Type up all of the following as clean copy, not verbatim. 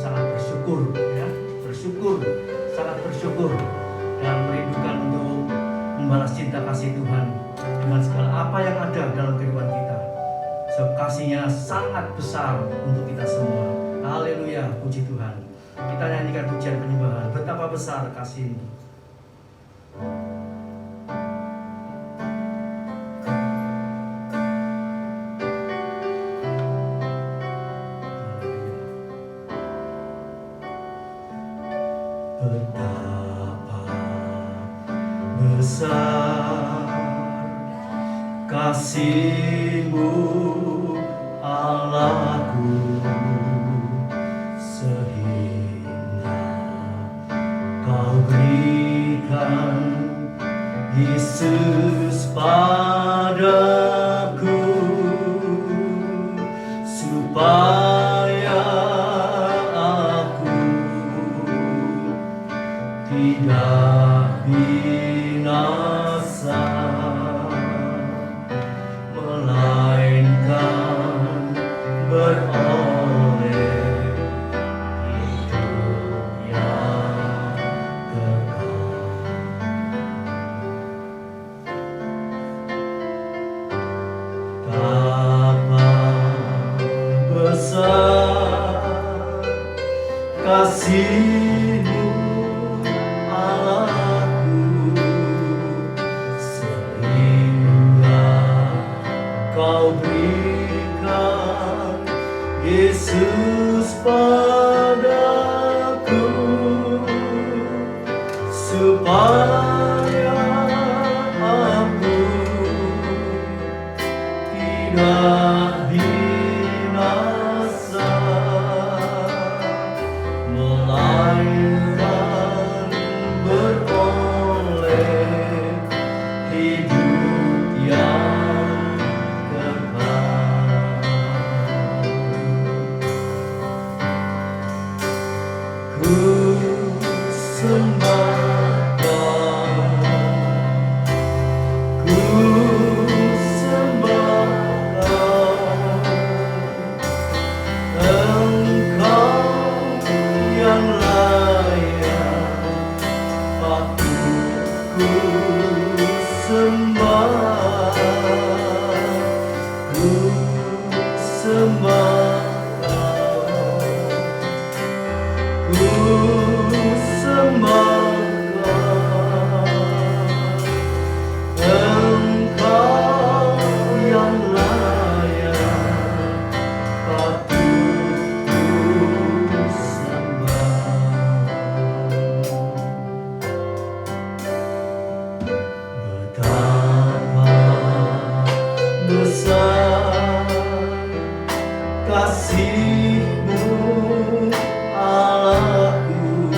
sangat bersyukur, ya, bersyukur, sangat bersyukur dan merindukan untuk membalas cinta kasih Tuhan dengan segala apa yang ada dalam kehidupan kita. Sebab kasih-Nya sangat besar untuk kita semua. Haleluya, puji Tuhan. Kita nyanyikan pujian penyembahan. Betapa besar kasih-Mu. Betapa besar kasih-Mu, Allahku, sehingga Kau berikan Yesus padaku, supaya aku tidak binasa, melainkan beroleh hidup yang kekal. Betapa besar kasih-Mu, Kau berikan Yesus padaku, supaya aku tidak binasa, melainkan beroleh hidup yang kasih-Mu, Allahku,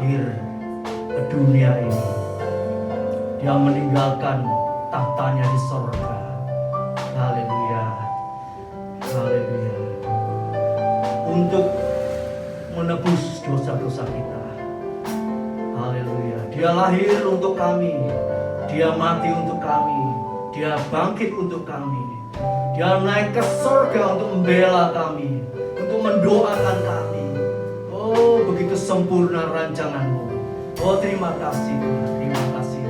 lahir ke dunia ini. Dia meninggalkan tahtanya di sorga. Haleluya, haleluya. Untuk menebus dosa-dosa kita. Haleluya. Dia lahir untuk kami. Dia mati untuk kami. Dia bangkit untuk kami. Dia naik ke sorga untuk membela kami, untuk mendoakan kami. Oh, begitu sempurna rancangan-Mu. Oh, terima kasih Tuhan, terima kasih.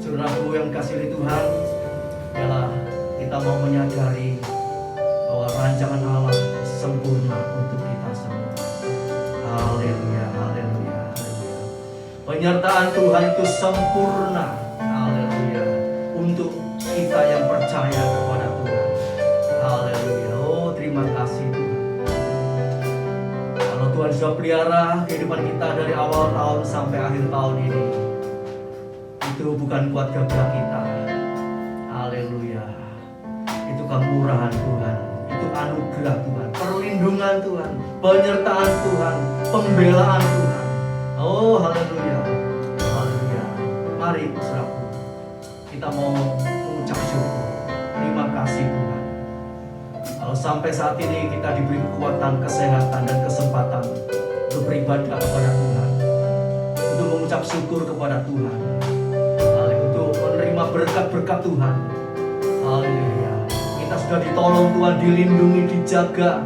Saudaraku yang kasih Tuhan, ialah kita mau menyadari bahwa rancangan Allah sempurna untuk kita semua. Haleluya, haleluya, haleluya. Penyertaan Tuhan itu sempurna. Haleluya. Untuk kita yang percaya kepada Tuhan. Haleluya. Oh, terima kasih Tuhan. Kalau Tuhan sudah pelihara kehidupan kita dari awal tahun sampai akhir tahun ini, itu bukan kuat gagah kita. Haleluya. Itu kemurahan Tuhan, itu anugerah Tuhan, perlindungan Tuhan, penyertaan Tuhan, pembelaan Tuhan. Oh, haleluya, haleluya. Mari saudaraku, kita mau mengucap syukur. Terima kasih Tuhan. Kalau sampai saat ini kita diberi kekuatan, kesehatan, dan kesempatan untuk beribadah kepada Tuhan, untuk mengucap syukur kepada Tuhan, untuk menerima berkat-berkat Tuhan. Haleluya. Kita sudah ditolong Tuhan, dilindungi, dijaga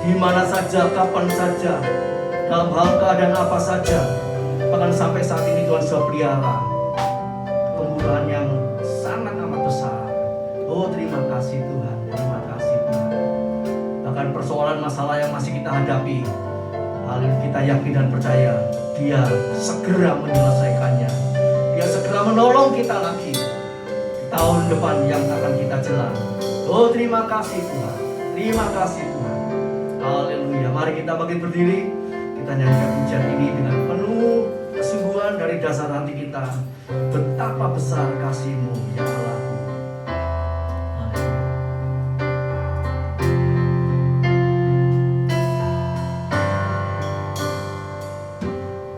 di mana saja, kapan saja, dalam hal keadaan apa saja. Bahkan sampai saat ini Tuhan sudah pelihara kemurahan yang sangat amat besar. Oh, terima kasih Tuhan, terima kasih Tuhan. Bahkan persoalan masalah yang masih kita hadapi, kita yakin dan percaya Dia segera menyelesaikannya. Dia segera menolong kita lagi tahun depan yang akan kita jalan. Oh, terima kasih Tuhan, terima kasih Tuhan. Haleluya. Mari kita bangkit berdiri, kita nyanyikan pujian ini dengan penuh kesungguhan dari dasar hati kita. Betapa besar kasih-Mu ya Allah.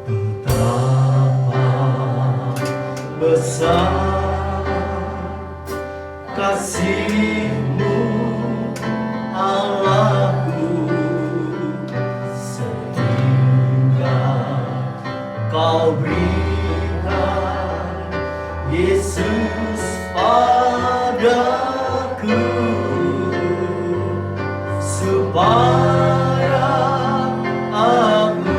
Betapa besar kasih-Mu Allahku, sehingga Kau berikan Yesus padaku, supaya aku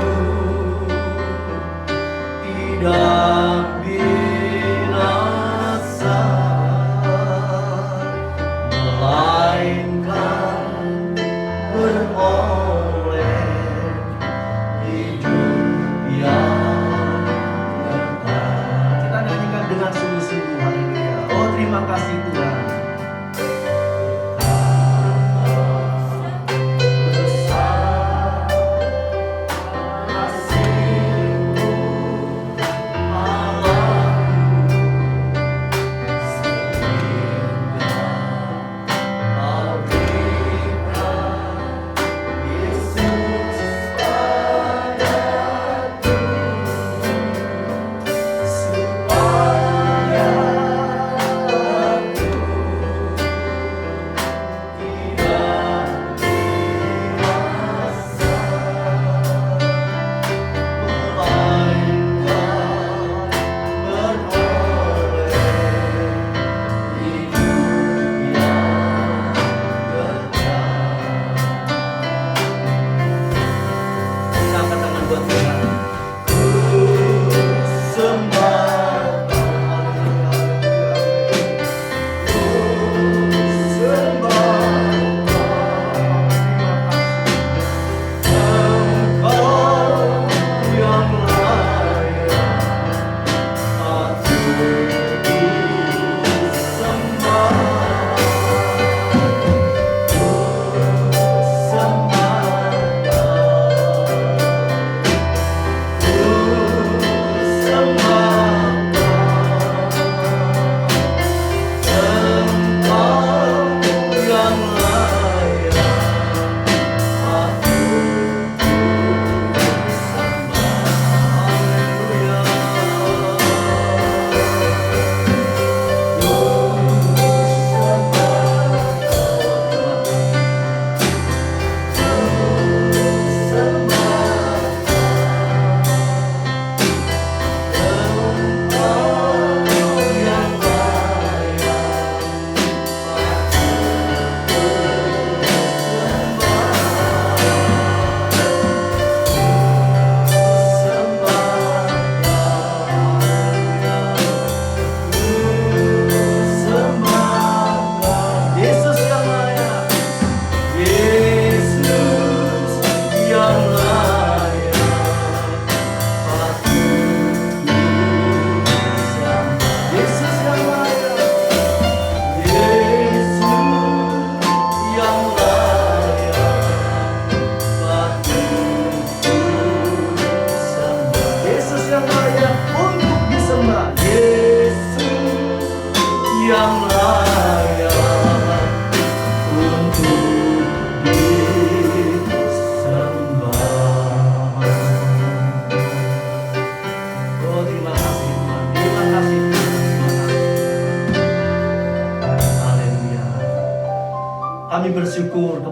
tidak binasa,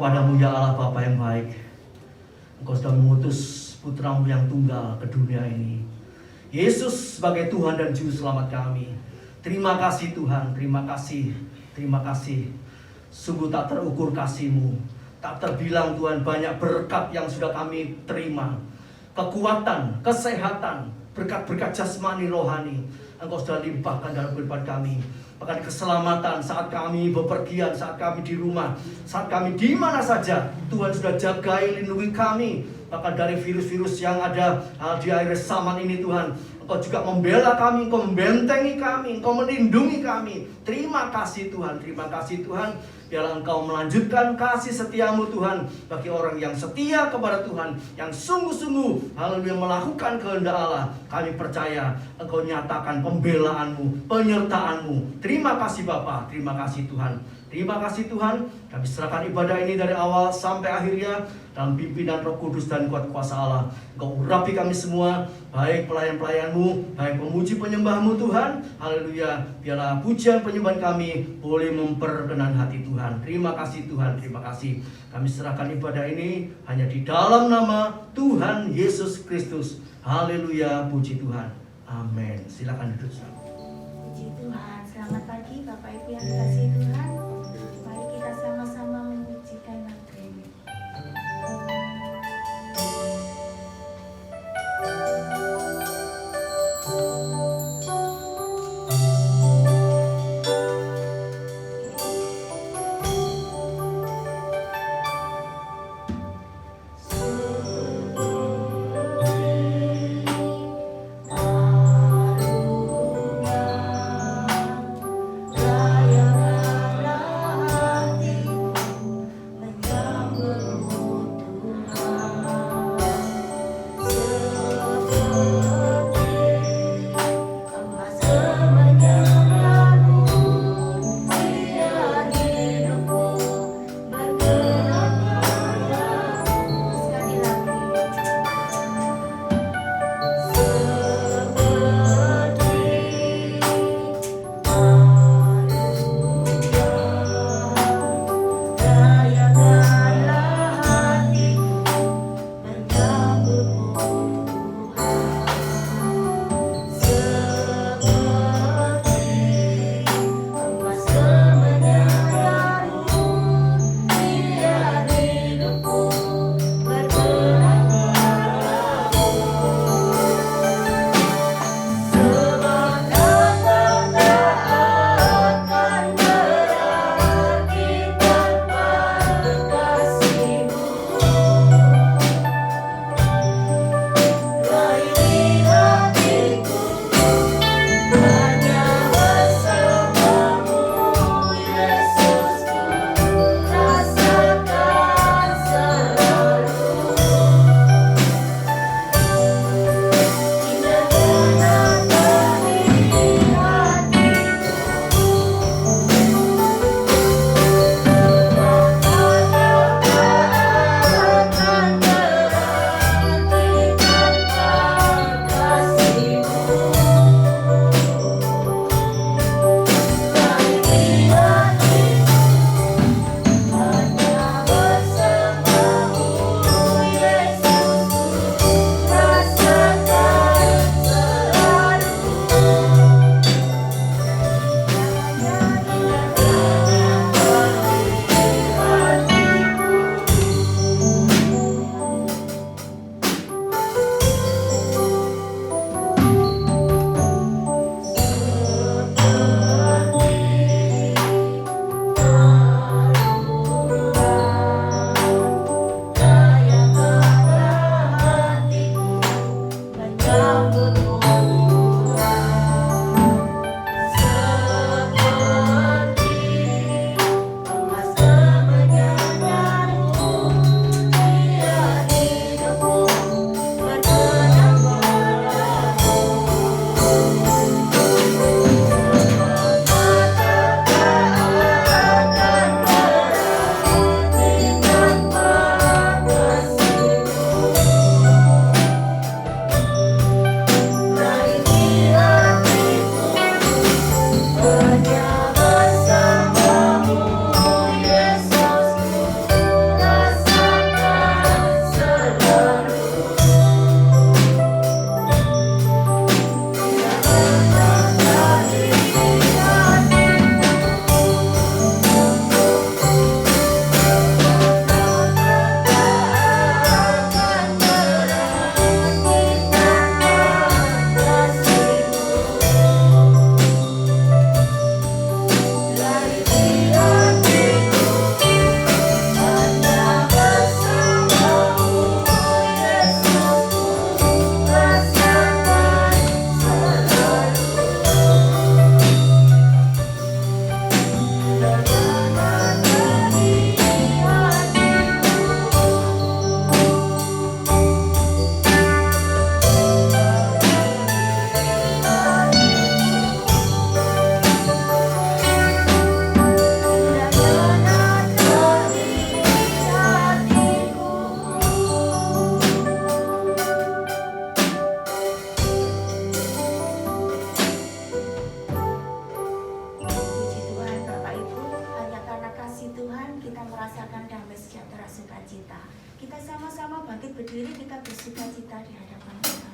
kepadamu ya Allah Bapa yang baik. Engkau sudah mengutus putramu yang tunggal ke dunia ini, Yesus sebagai Tuhan dan Juru Selamat kami. Terima kasih Tuhan, terima kasih, terima kasih. Sungguh tak terukur kasih-Mu, tak terbilang Tuhan banyak berkat yang sudah kami terima. Kekuatan, kesehatan, berkat-berkat jasmani rohani Engkau sudah limpahkan dalam kehidupan kami. Bahkan keselamatan saat kami bepergian, saat kami di rumah, saat kami di mana saja, Tuhan sudah jagai, lindungi kami. Bahkan dari virus-virus yang ada di akhir zaman ini Tuhan, Engkau juga membela kami, Engkau membentengi kami, Engkau melindungi kami. Terima kasih Tuhan, terima kasih Tuhan. Biarlah Engkau melanjutkan kasih setiamu Tuhan bagi orang yang setia kepada Tuhan, yang sungguh-sungguh haleluya melakukan kehendak Allah. Kami percaya Engkau nyatakan pembelaanmu, penyertaanmu. Terima kasih Bapa, terima kasih Tuhan. Terima kasih Tuhan, kami serahkan ibadah ini dari awal sampai akhirnya dalam pimpinan Roh Kudus dan kuat kuasa Allah. Engkau urapi kami semua, baik pelayan-pelayan-Mu, baik pemuji penyembah-Mu Tuhan. Haleluya, biarlah pujian penyembahan kami boleh memperkenan hati Tuhan. Terima kasih Tuhan, terima kasih. Kami serahkan ibadah ini hanya di dalam nama Tuhan Yesus Kristus. Haleluya, puji Tuhan. Amin. Silakan duduk. Puji Tuhan. Selamat pagi Bapak Ibu yang dikasihi Tuhan. Mari kita sama-sama memujikan nama Tuhan. Rayakanlah bersukacita di hadapan Tuhan.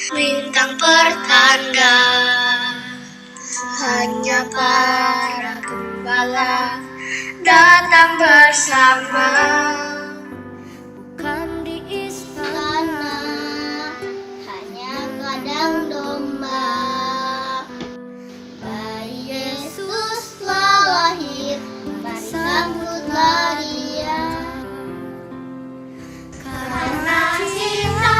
Bintang pertanda, hanya para gembala datang bersama, bukan di istana, hanya kandang domba. Bayi Yesus telah lahir, mari sambutlah Dia. Karena cinta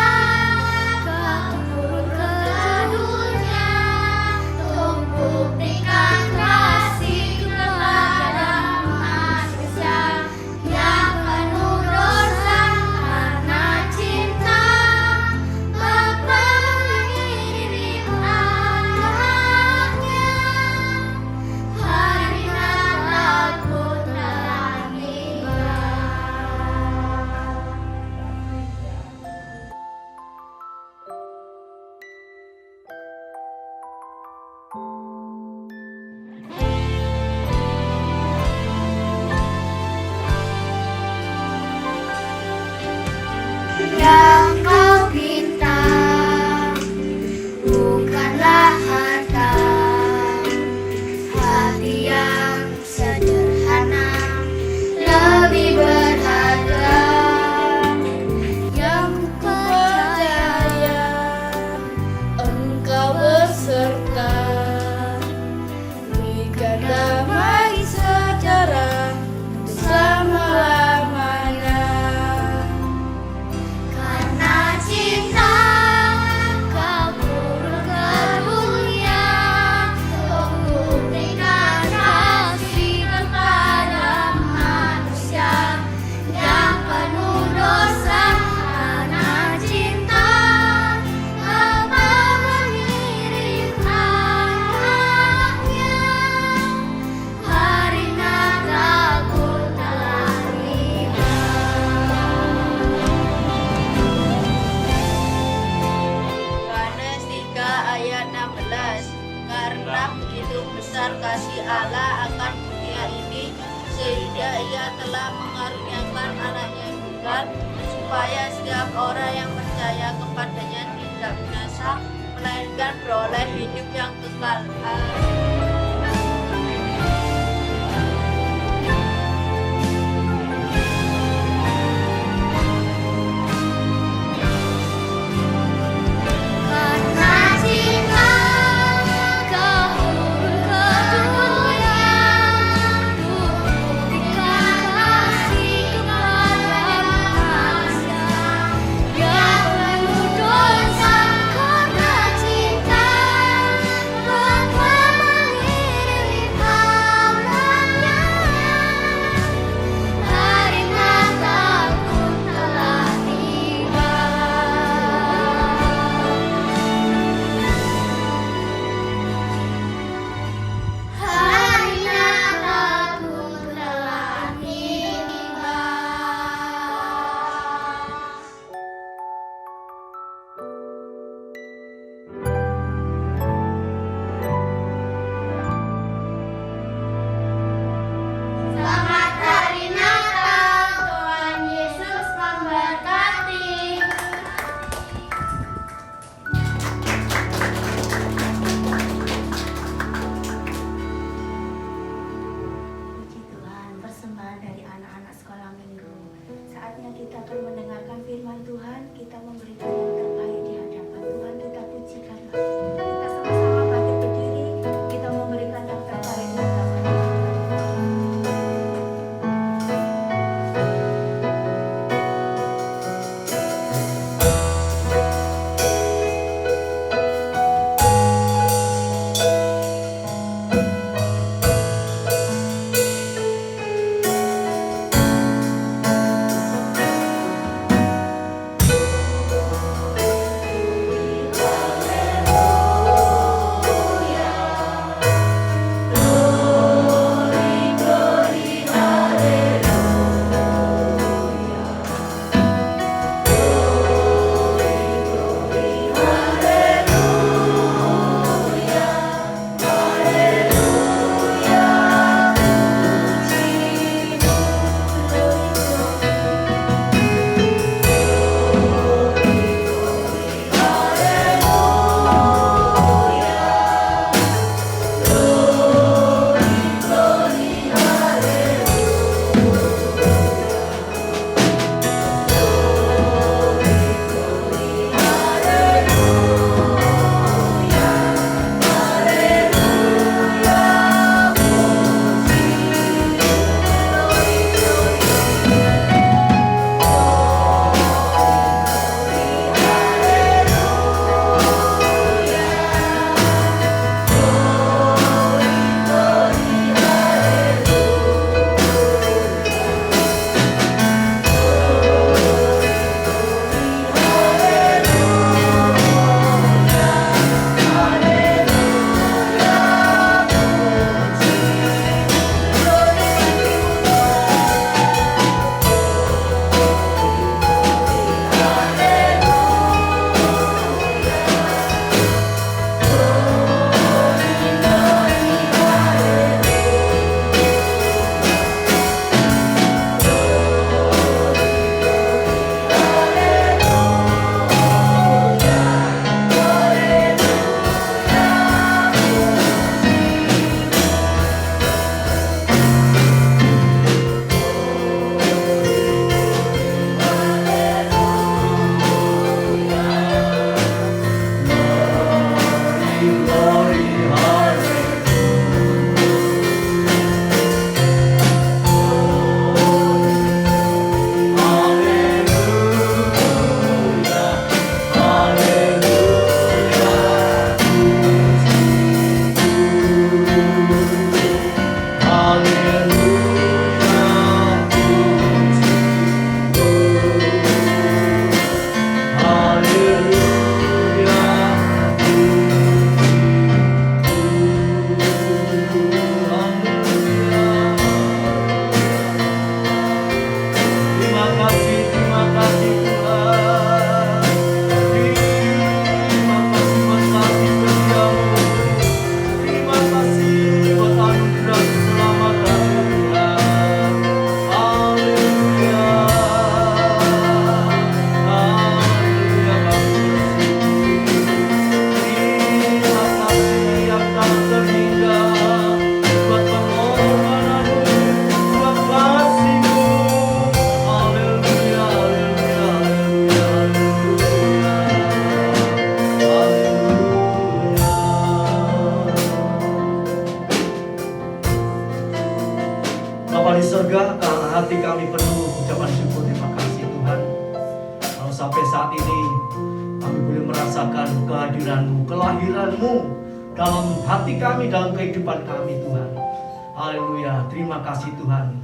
Kau turun ke dunia untuk buktikan kasih kepada manusia yang penuh dosa. Karena cinta Bapa mengirim anaknya, hari Natal pun telah tiba. telah mengaruniakan anaknya yang tunggal, supaya setiap orang yang percaya kepadanya tidak binasa, melainkan beroleh hidup yang kekal. Amin. Karena cinta kau turun ke dunia, buktikan kasih kepada manusia yang penuh dosa. Karena cinta Bapa mengirim anaknya, hari Natal pun telah tiba. Hari Natal pun telah tiba. Selamat Hari Natal, Tuhan Yesus memberkati. Puji Tuhan, persembahan dari anak-anak sekolah minggu. Saatnya kita akan mendengarkan firman Tuhan, kita memberikan yang terbaik di hadapan Tuhan, kita pujikan. Kita sama-sama bangkit berdiri, kita memberikan yang terbaik di hadapan Tuhan. Haleluya. hati kami penuh ucapan syukur. Terima kasih Tuhan. Kalau sampai saat ini kami boleh merasakan kehadiran-Mu, kelahiran-Mu dalam hati kami, dalam kehidupan kami Tuhan. Haleluya, terima kasih Tuhan.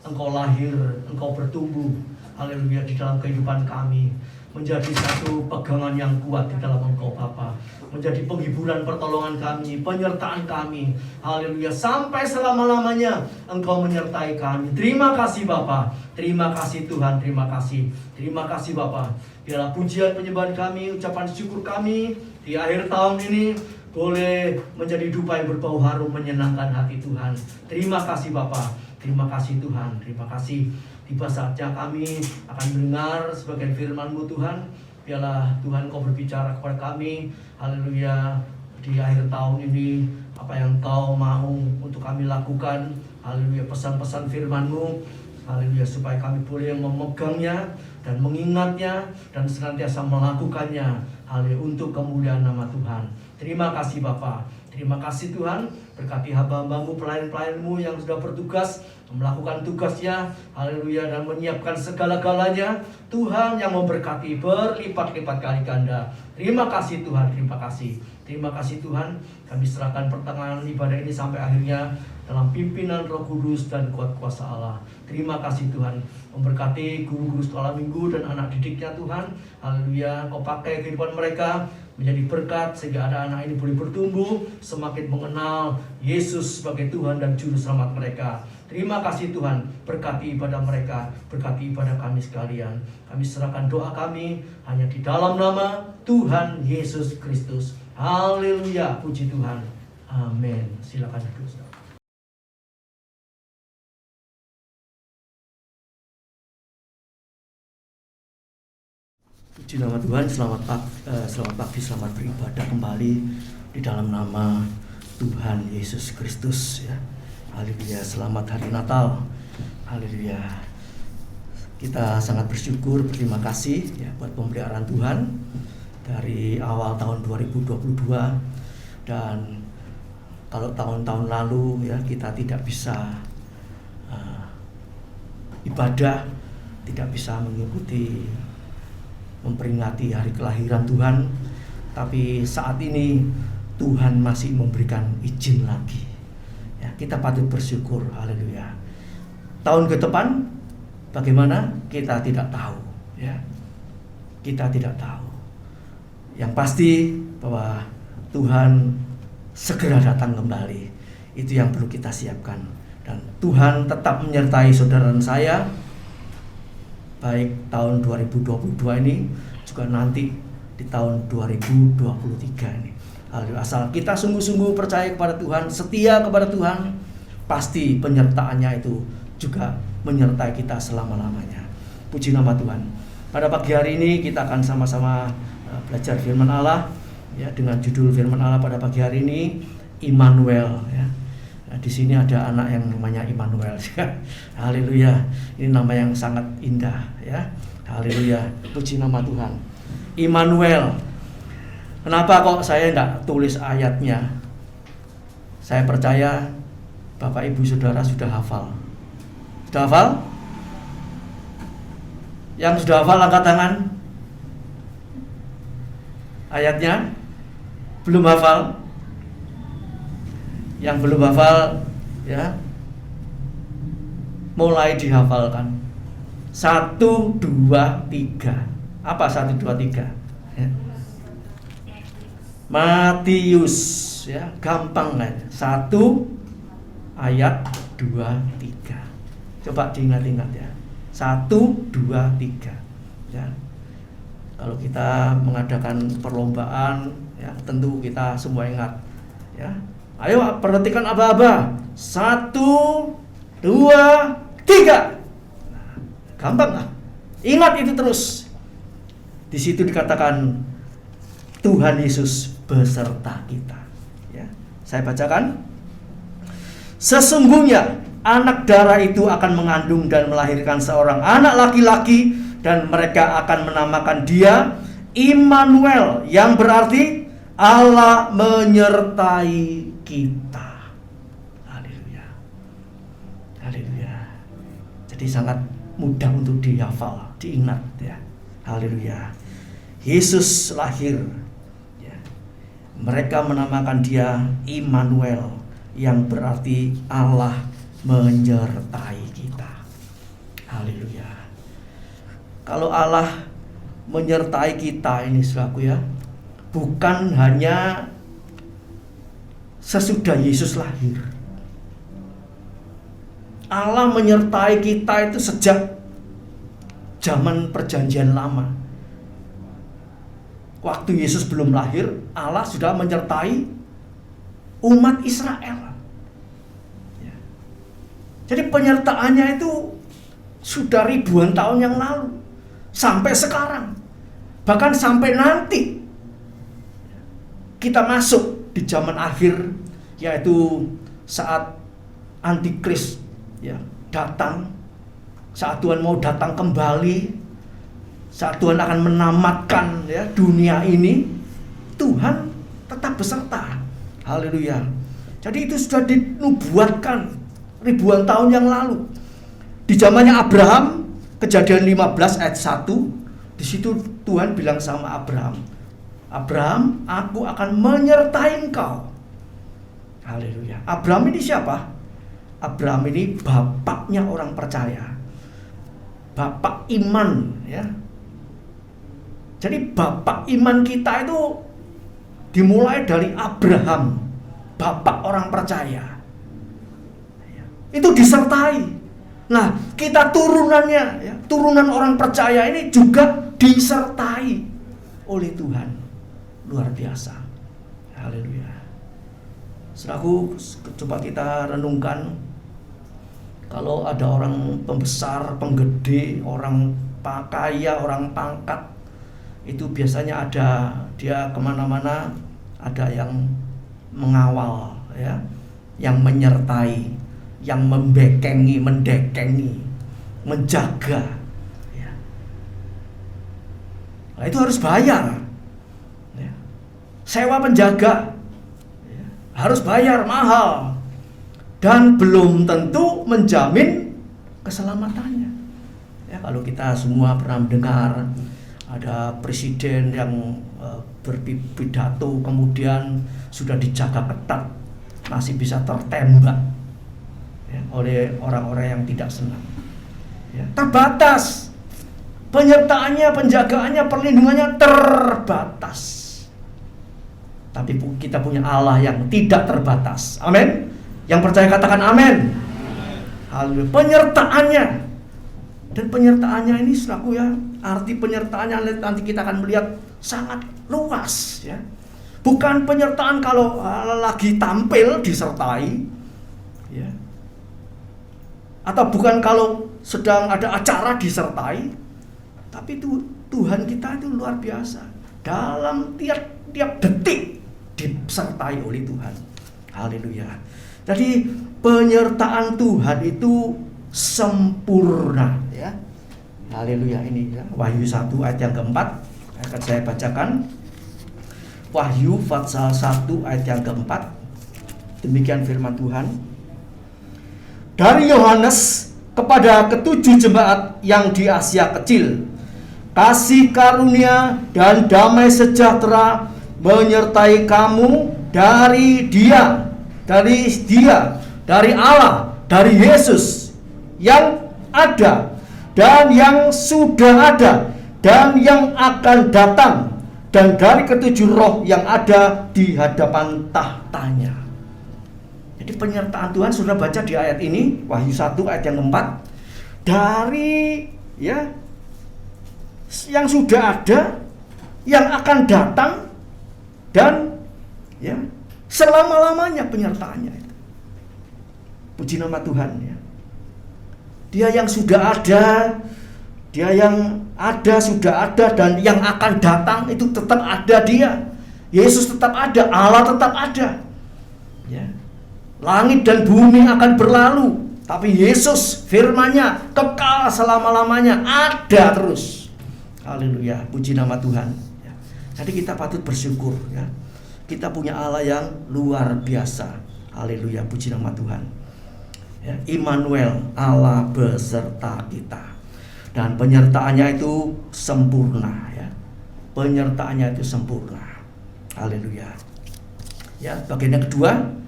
Engkau lahir, Engkau bertumbuh, haleluya, di dalam kehidupan kami. Menjadi satu pegangan yang kuat di dalam Engkau Bapa. Menjadi penghiburan pertolongan kami, penyertaan kami. Haleluya, sampai selama-lamanya Engkau menyertai kami. Terima kasih Bapa. Terima kasih Tuhan, terima kasih. Terima kasih Bapa. Biarlah pujian penyembahan kami, ucapan syukur kami di akhir tahun ini boleh menjadi dupa yang berbau harum, menyenangkan hati Tuhan. Terima kasih Bapa. Terima kasih Tuhan. Terima kasih. Tiba saatnya kami akan mendengar sebagian firman-Mu Tuhan. Biarlah Tuhan Kau berbicara kepada kami. Haleluya. Di akhir tahun ini apa yang Kau mau untuk kami lakukan. Haleluya. Pesan-pesan firman-Mu. Haleluya. Supaya kami boleh memegangnya dan mengingatnya dan senantiasa melakukannya. Haleluya. Untuk kemuliaan nama Tuhan. Terima kasih Bapa. Terima kasih Tuhan. Berkati hamba-hamba-Mu, pelayan-pelayan-Mu yang sudah bertugas melakukan tugasnya, haleluya, dan menyiapkan segala-galanya. Tuhan yang memberkati berlipat-lipat kali ganda. Terima kasih Tuhan, terima kasih. Terima kasih Tuhan. Kami serahkan pertengahan ibadah ini sampai akhirnya dalam pimpinan Roh Kudus dan kuat kuasa Allah. Terima kasih Tuhan. Memberkati guru-guru sekolah minggu dan anak didiknya Tuhan. Haleluya, Kau pakai kehidupan mereka menjadi berkat sehingga anak-anak ini boleh bertumbuh semakin mengenal Yesus sebagai Tuhan dan Juru Selamat mereka. Terima kasih Tuhan, berkati ibadah mereka, berkati ibadah kami sekalian. Kami serahkan doa kami hanya di dalam nama Tuhan Yesus Kristus. Haleluya, puji Tuhan. Amin. Silakan duduk. Puji nama Tuhan. Selamat pagi, selamat beribadah kembali di dalam nama Tuhan Yesus Kristus ya. Haleluya, selamat hari Natal. Haleluya. Kita sangat bersyukur, berterima kasih ya buat pemeliharaan Tuhan dari awal tahun 2022. Dan kalau tahun-tahun lalu ya kita tidak bisa ibadah, tidak bisa mengikuti memperingati hari kelahiran Tuhan, tapi saat ini Tuhan masih memberikan izin lagi. Ya, kita patut bersyukur, haleluya. Tahun ke depan bagaimana? Kita tidak tahu, ya. Kita tidak tahu. Yang pasti bahwa Tuhan segera datang kembali. Itu yang perlu kita siapkan. Dan Tuhan tetap menyertai saudara dan saya baik tahun 2022 ini juga nanti di tahun 2023 ini. Asal kita sungguh-sungguh percaya kepada Tuhan, setia kepada Tuhan, pasti penyertaannya itu juga menyertai kita selama-lamanya. Puji nama Tuhan. Pada pagi hari ini kita akan sama-sama belajar firman Allah ya, dengan judul firman Allah pada pagi hari ini Immanuel ya. Nah, di sini ada anak yang namanya Immanuel. Haleluya. Ini nama yang sangat indah ya. Haleluya. Puji nama Tuhan. Immanuel. Kenapa kok saya tidak tulis ayatnya? Saya percaya Bapak Ibu Saudara sudah hafal. Sudah hafal? Yang sudah hafal angkat tangan. Ayatnya? Belum hafal? Yang belum hafal ya, mulai dihafalkan. 1, 2, 3. Apa 1, 2, 3? Ya. Matius ya, gampang kan? 1 ayat 2, 3. Coba diingat-ingat ya. 1, 2, 3 ya. Kalau kita mengadakan perlombaan ya, tentu kita semua ingat ya. Ayo perhatikan aba-aba. 1, 2, 3. Nah, gampang lah. Ingat itu terus. Di situ dikatakan Tuhan Yesus beserta kita. Ya, saya bacakan. Sesungguhnya anak darah itu akan mengandung dan melahirkan seorang anak laki-laki, dan mereka akan menamakan dia Immanuel, yang berarti Allah menyertai kita. Haleluya. Haleluya. Jadi sangat mudah untuk dihafal, diingat ya. Haleluya. Yesus lahir ya. Mereka menamakan dia Immanuel, yang berarti Allah menyertai kita. Haleluya. Kalau Allah menyertai kita ini saudaraku ya, bukan hanya sesudah Yesus lahir. Allah menyertai kita itu sejak zaman perjanjian lama. Waktu Yesus belum lahir, Allah sudah menyertai umat Israel. Ya. Jadi penyertaannya itu sudah ribuan tahun yang lalu, sampai sekarang, bahkan sampai nanti kita masuk di zaman akhir, yaitu saat antikris ya datang, saat Tuhan mau datang kembali, saat Tuhan akan menamatkan ya dunia ini, Tuhan tetap beserta. Haleluya. Jadi itu sudah dinubuatkan ribuan tahun yang lalu. Di zamannya Abraham, Kejadian 15 ayat 1, di situ Tuhan bilang sama Abraham, Abraham, aku akan menyertai engkau. Haleluya. Abraham ini siapa? Abraham ini bapaknya orang percaya, bapak iman ya. Jadi bapak iman kita itu dimulai dari Abraham, bapak orang percaya. Itu disertai. Nah, kita turunannya ya, turunan orang percaya ini juga disertai oleh Tuhan. Luar biasa. Haleluya. Saudaraku, coba kita renungkan, kalau ada orang pembesar, penggede, orang kaya, orang pangkat, itu biasanya ada, dia kemana-mana ada yang mengawal ya, yang menyertai, yang mendekengi, menjaga ya. Nah, itu harus bayar ya. Sewa penjaga ya, harus bayar mahal, dan belum tentu menjamin keselamatannya ya. Kalau kita semua pernah mendengar ada presiden yang berpidato kemudian sudah dijaga ketat, masih bisa tertembak ya, oleh orang-orang yang tidak senang ya. Terbatas penyertaannya, penjagaannya, perlindungannya terbatas. Tapi kita punya Allah yang tidak terbatas. Amin. Yang percaya katakan amin. Haleluya. Penyertaannya, dan penyertaannya ini selaku ya, arti penyertaannya nanti kita akan melihat sangat luas ya. Bukan penyertaan kalau lagi tampil disertai ya, atau bukan kalau sedang ada acara disertai, tapi Tuhan kita itu luar biasa. Dalam tiap detik disertai oleh Tuhan. Haleluya. Jadi penyertaan Tuhan itu sempurna ya. Haleluya. Ini ya, Wahyu 1 ayat yang keempat akan saya bacakan. Wahyu pasal 1 ayat yang keempat. Demikian firman Tuhan. Dari Yohanes kepada ketujuh jemaat yang di Asia Kecil, kasih karunia dan damai sejahtera menyertai kamu dari Allah, dari Yesus yang ada dan yang sudah ada dan yang akan datang, dan dari ketujuh roh yang ada di hadapan tahtanya. Jadi penyertaan Tuhan sudah baca di ayat ini, Wahyu 1 ayat yang keempat, dari ya yang sudah ada, yang akan datang, dan ya selama-lamanya penyertaannya itu. Puji nama Tuhan ya. Dia yang sudah ada, dia yang ada, sudah ada, dan yang akan datang itu tetap ada dia. Yesus tetap ada, Allah tetap ada ya. Langit dan bumi akan berlalu, tapi Yesus firman-Nya kekal selama-lamanya, ada terus. Haleluya, puji nama Tuhan ya. Jadi kita patut bersyukur ya. Kita punya Allah yang luar biasa. Haleluya, puji nama Tuhan. Ya, Immanuel, Allah beserta kita. Dan penyertaannya itu sempurna, ya. Penyertaannya itu sempurna. Haleluya. Ya, bagian yang kedua,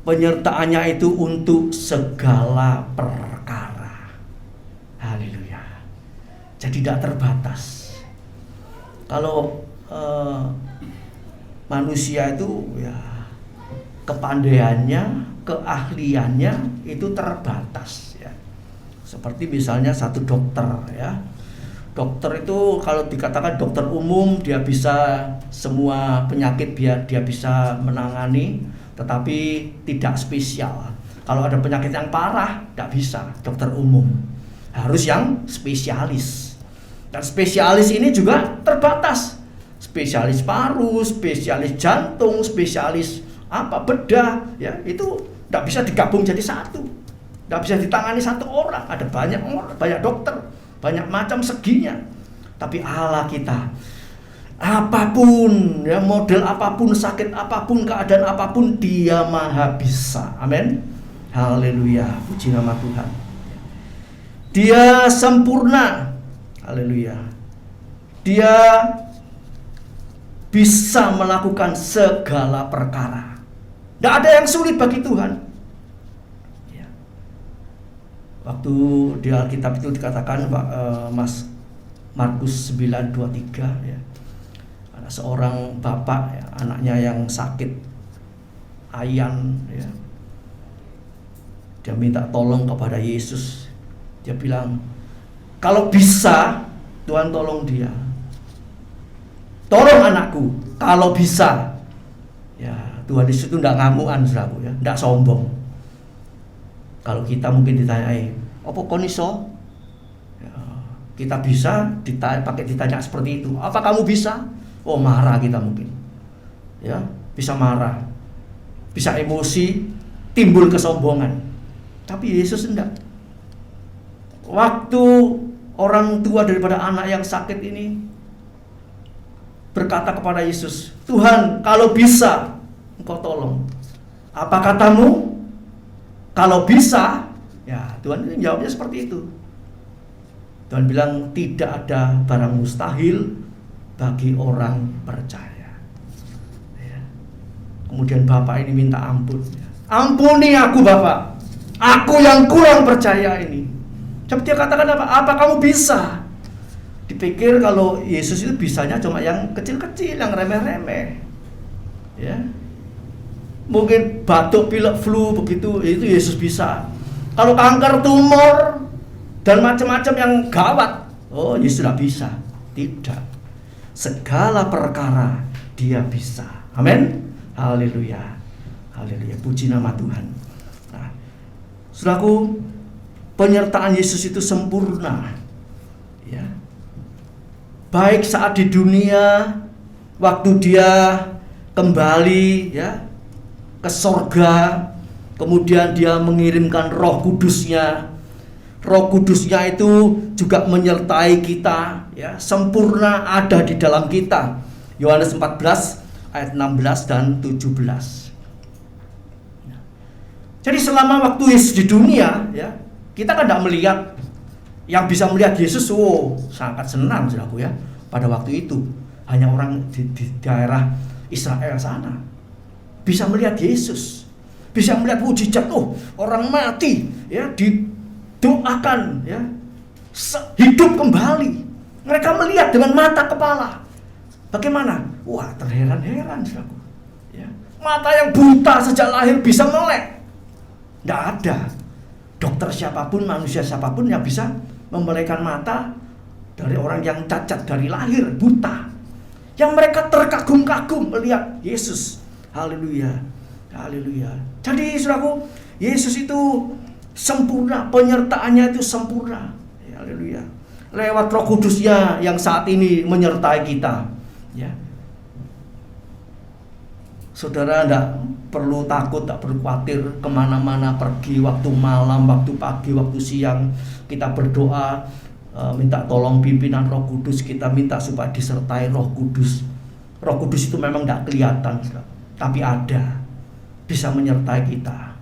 penyertaannya itu untuk segala perkara. Haleluya. Jadi tidak terbatas. Kalau manusia itu ya kepandaiannya, keahliannya itu terbatas, ya. Seperti misalnya satu dokter, ya. Dokter itu kalau dikatakan dokter umum, dia bisa semua penyakit dia bisa menangani, tetapi tidak spesial. Kalau ada penyakit yang parah, tidak bisa dokter umum, harus yang spesialis. Dan spesialis ini juga terbatas. Spesialis paru, spesialis jantung, spesialis bedah, ya, itu tidak bisa digabung jadi satu, tidak bisa ditangani satu orang. Ada banyak orang, banyak dokter, banyak macam seginya. Tapi Allah kita, apapun, ya, model apapun, sakit apapun, keadaan apapun, Dia maha bisa. Amin. Haleluya, puji nama Tuhan. Dia sempurna. Haleluya. Dia bisa melakukan segala perkara. Tidak ada yang sulit bagi Tuhan. Ya. Waktu di Alkitab itu dikatakan Markus 9:23, ya. Ada seorang bapak, ya, anaknya yang sakit ayan, ya. Dia minta tolong kepada Yesus. Dia bilang, kalau bisa Tuhan tolong dia. Tolong anakku, kalau bisa. Ya, Tuhan Yesus itu tidak ngamuan, saudaraku, ya, tidak sombong. Kalau kita mungkin ditanyai, apa kon iso? Ya, kita bisa ditanya seperti itu. Apa kamu bisa? Oh, marah kita mungkin. Ya, bisa marah. Bisa emosi, timbul kesombongan. Tapi Yesus enggak. Waktu orang tua daripada anak yang sakit ini berkata kepada Yesus, Tuhan, kalau bisa Engkau tolong. Apa katamu? Kalau bisa, ya, Tuhan jawabnya seperti itu. Tuhan bilang, tidak ada barang mustahil bagi orang percaya. Ya. Kemudian bapak ini minta ampun. Ampuni aku, Bapak. Aku yang kurang percaya ini. Coba dia katakan apa? Apa kamu bisa? Dipikir kalau Yesus itu bisanya cuma yang kecil-kecil, yang remeh-remeh, ya. Mungkin batuk, pilek, flu begitu, itu Yesus bisa. Kalau kanker, tumor, dan macam-macam yang gawat, oh Yesus tidak bisa. Tidak. Segala perkara Dia bisa. Amin. Haleluya. Haleluya. Puji nama Tuhan. Nah, saudaraku, penyertaan Yesus itu sempurna, ya. Baik saat di dunia, waktu Dia kembali, ya, ke sorga, kemudian Dia mengirimkan Roh Kudus-Nya. Roh Kudus-Nya itu juga menyertai kita, ya, sempurna ada di dalam kita. Yohanes 14 ayat 16 dan 17. Jadi selama waktu Yesus di dunia, ya, kita kan tidak melihat. Yang bisa melihat Yesus, sangat senang, saudaraku, ya. Pada waktu itu hanya orang di daerah Israel sana bisa melihat Yesus, bisa melihat mujizat. Orang mati, ya, didoakan, ya, hidup kembali. Mereka melihat dengan mata kepala. Bagaimana? Wah, terheran-heran, saudaraku, ya. Mata yang buta sejak lahir bisa melek. Tidak ada dokter siapapun, manusia siapapun yang bisa membelaikan mata dari orang yang cacat dari lahir, buta. Yang mereka terkagum-kagum melihat Yesus. Haleluya. Haleluya. Jadi saudaraku, Yesus itu sempurna, penyertaannya itu sempurna. Haleluya. Lewat Roh Kudus-Nya yang saat ini menyertai kita, ya. Saudara tidak perlu takut, tak perlu khawatir kemana-mana pergi, waktu malam, waktu pagi, waktu siang. Kita berdoa, minta tolong pimpinan Roh Kudus, kita minta supaya disertai Roh Kudus. Roh Kudus itu memang tidak kelihatan, tapi ada, bisa menyertai kita.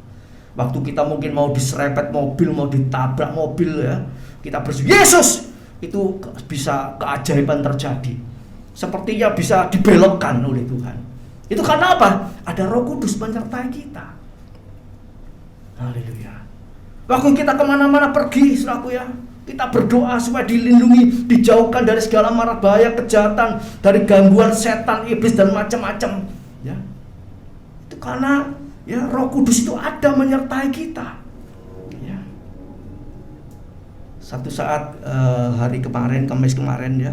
Waktu kita mungkin mau diserempet mobil, mau ditabrak mobil ya, kita berseru Yesus, itu bisa keajaiban terjadi. Sepertinya bisa dibelokkan oleh Tuhan. Itu karena apa? Ada Roh Kudus menyertai kita. Haleluya. Waktu kita kemana-mana pergi, saudaraku ya, kita berdoa supaya dilindungi, dijauhkan dari segala mara bahaya, kejahatan, dari gangguan setan, iblis dan macam-macam. Ya, itu karena ya Roh Kudus itu ada menyertai kita. Ya. Satu saat hari kemarin, Kamis kemarin ya,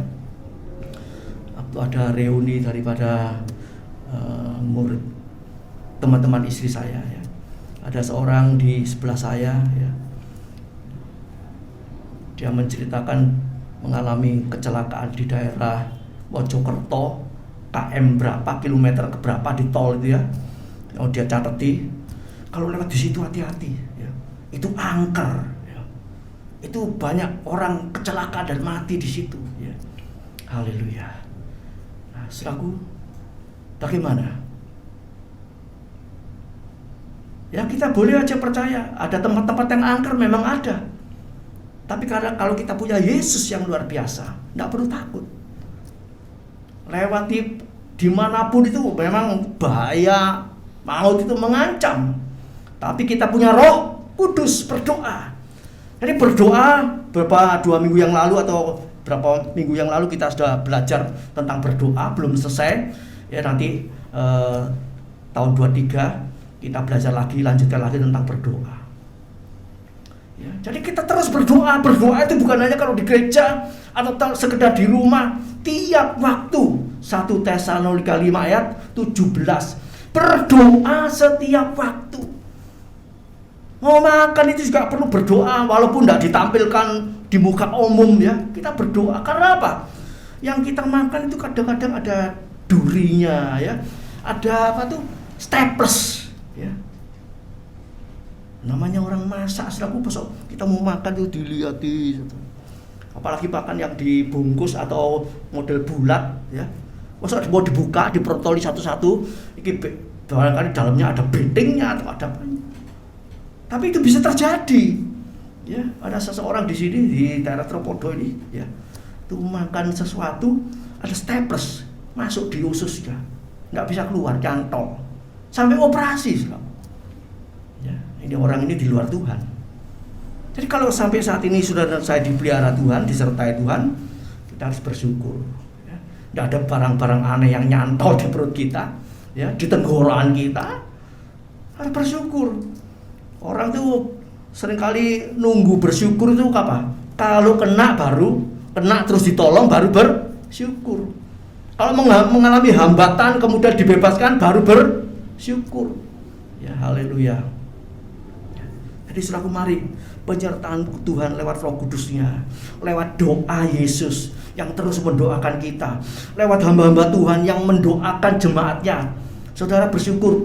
waktu ada reuni daripada murid teman-teman istri saya ya. Ada seorang di sebelah saya ya. Dia menceritakan mengalami kecelakaan di daerah Mojokerto, KM berapa, kilometer keberapa di tol itu ya. Oh, dia catati kalau lewat di situ hati-hati ya. Itu angker ya. Itu banyak orang kecelakaan dan mati di situ ya. Haleluya. Nah, saudaraku, bagaimana? Ya kita boleh aja percaya ada tempat-tempat yang angker, memang ada. Tapi karena kalau kita punya Yesus yang luar biasa, tidak perlu takut. Lewati dimanapun itu memang bahaya, maut itu mengancam. Tapi kita punya Roh Kudus, berdoa. Jadi berdoa beberapa 2 minggu yang lalu atau berapa minggu yang lalu kita sudah belajar tentang berdoa, belum selesai. Ya nanti tahun 23 kita belajar lagi, lanjutkan lagi tentang berdoa. Ya, jadi kita terus berdoa. Berdoa itu bukan hanya kalau di gereja atau sekedar di rumah. Tiap waktu. 1 Tesalonika 5 ayat 17. Berdoa setiap waktu. Mau makan itu juga perlu berdoa, walaupun tidak ditampilkan di muka umum ya. Kita berdoa karena apa? Yang kita makan itu kadang-kadang ada durinya ya. Ada apa tuh? Staples. Ya. Namanya orang masak, saudaraku, besok kita mau makan itu dilihatin. Apalagi makan yang dibungkus atau model bulat ya. Masa mau dibuka, diprotoli satu-satu, ini barangkali dalamnya ada bentingnya atau ada apa. Tapi itu bisa terjadi. Ya, ada seseorang di sini di daerah Tropodo ini ya. Itu makan sesuatu, ada staples masuk di ususnya. Enggak bisa keluar, cantol. Sampai operasi. Ya, ini orang ini di luar Tuhan. Jadi kalau sampai saat ini sudah saya dipelihara Tuhan, disertai Tuhan, kita harus bersyukur. Ya, tidak ada barang-barang aneh yang nyantol di perut kita, ya, di tenggorokan kita. Harus bersyukur. Orang tuh seringkali nunggu bersyukur itu apa? Kalau kena baru kena, terus ditolong baru bersyukur. Kalau mengalami hambatan kemudian dibebaskan baru bersyukur. Ya, haleluya. Jadi saudaraku, mari penyertaan Tuhan lewat Roh Kudusnya, lewat doa Yesus yang terus mendoakan kita, lewat hamba-hamba Tuhan yang mendoakan jemaatnya. Saudara bersyukur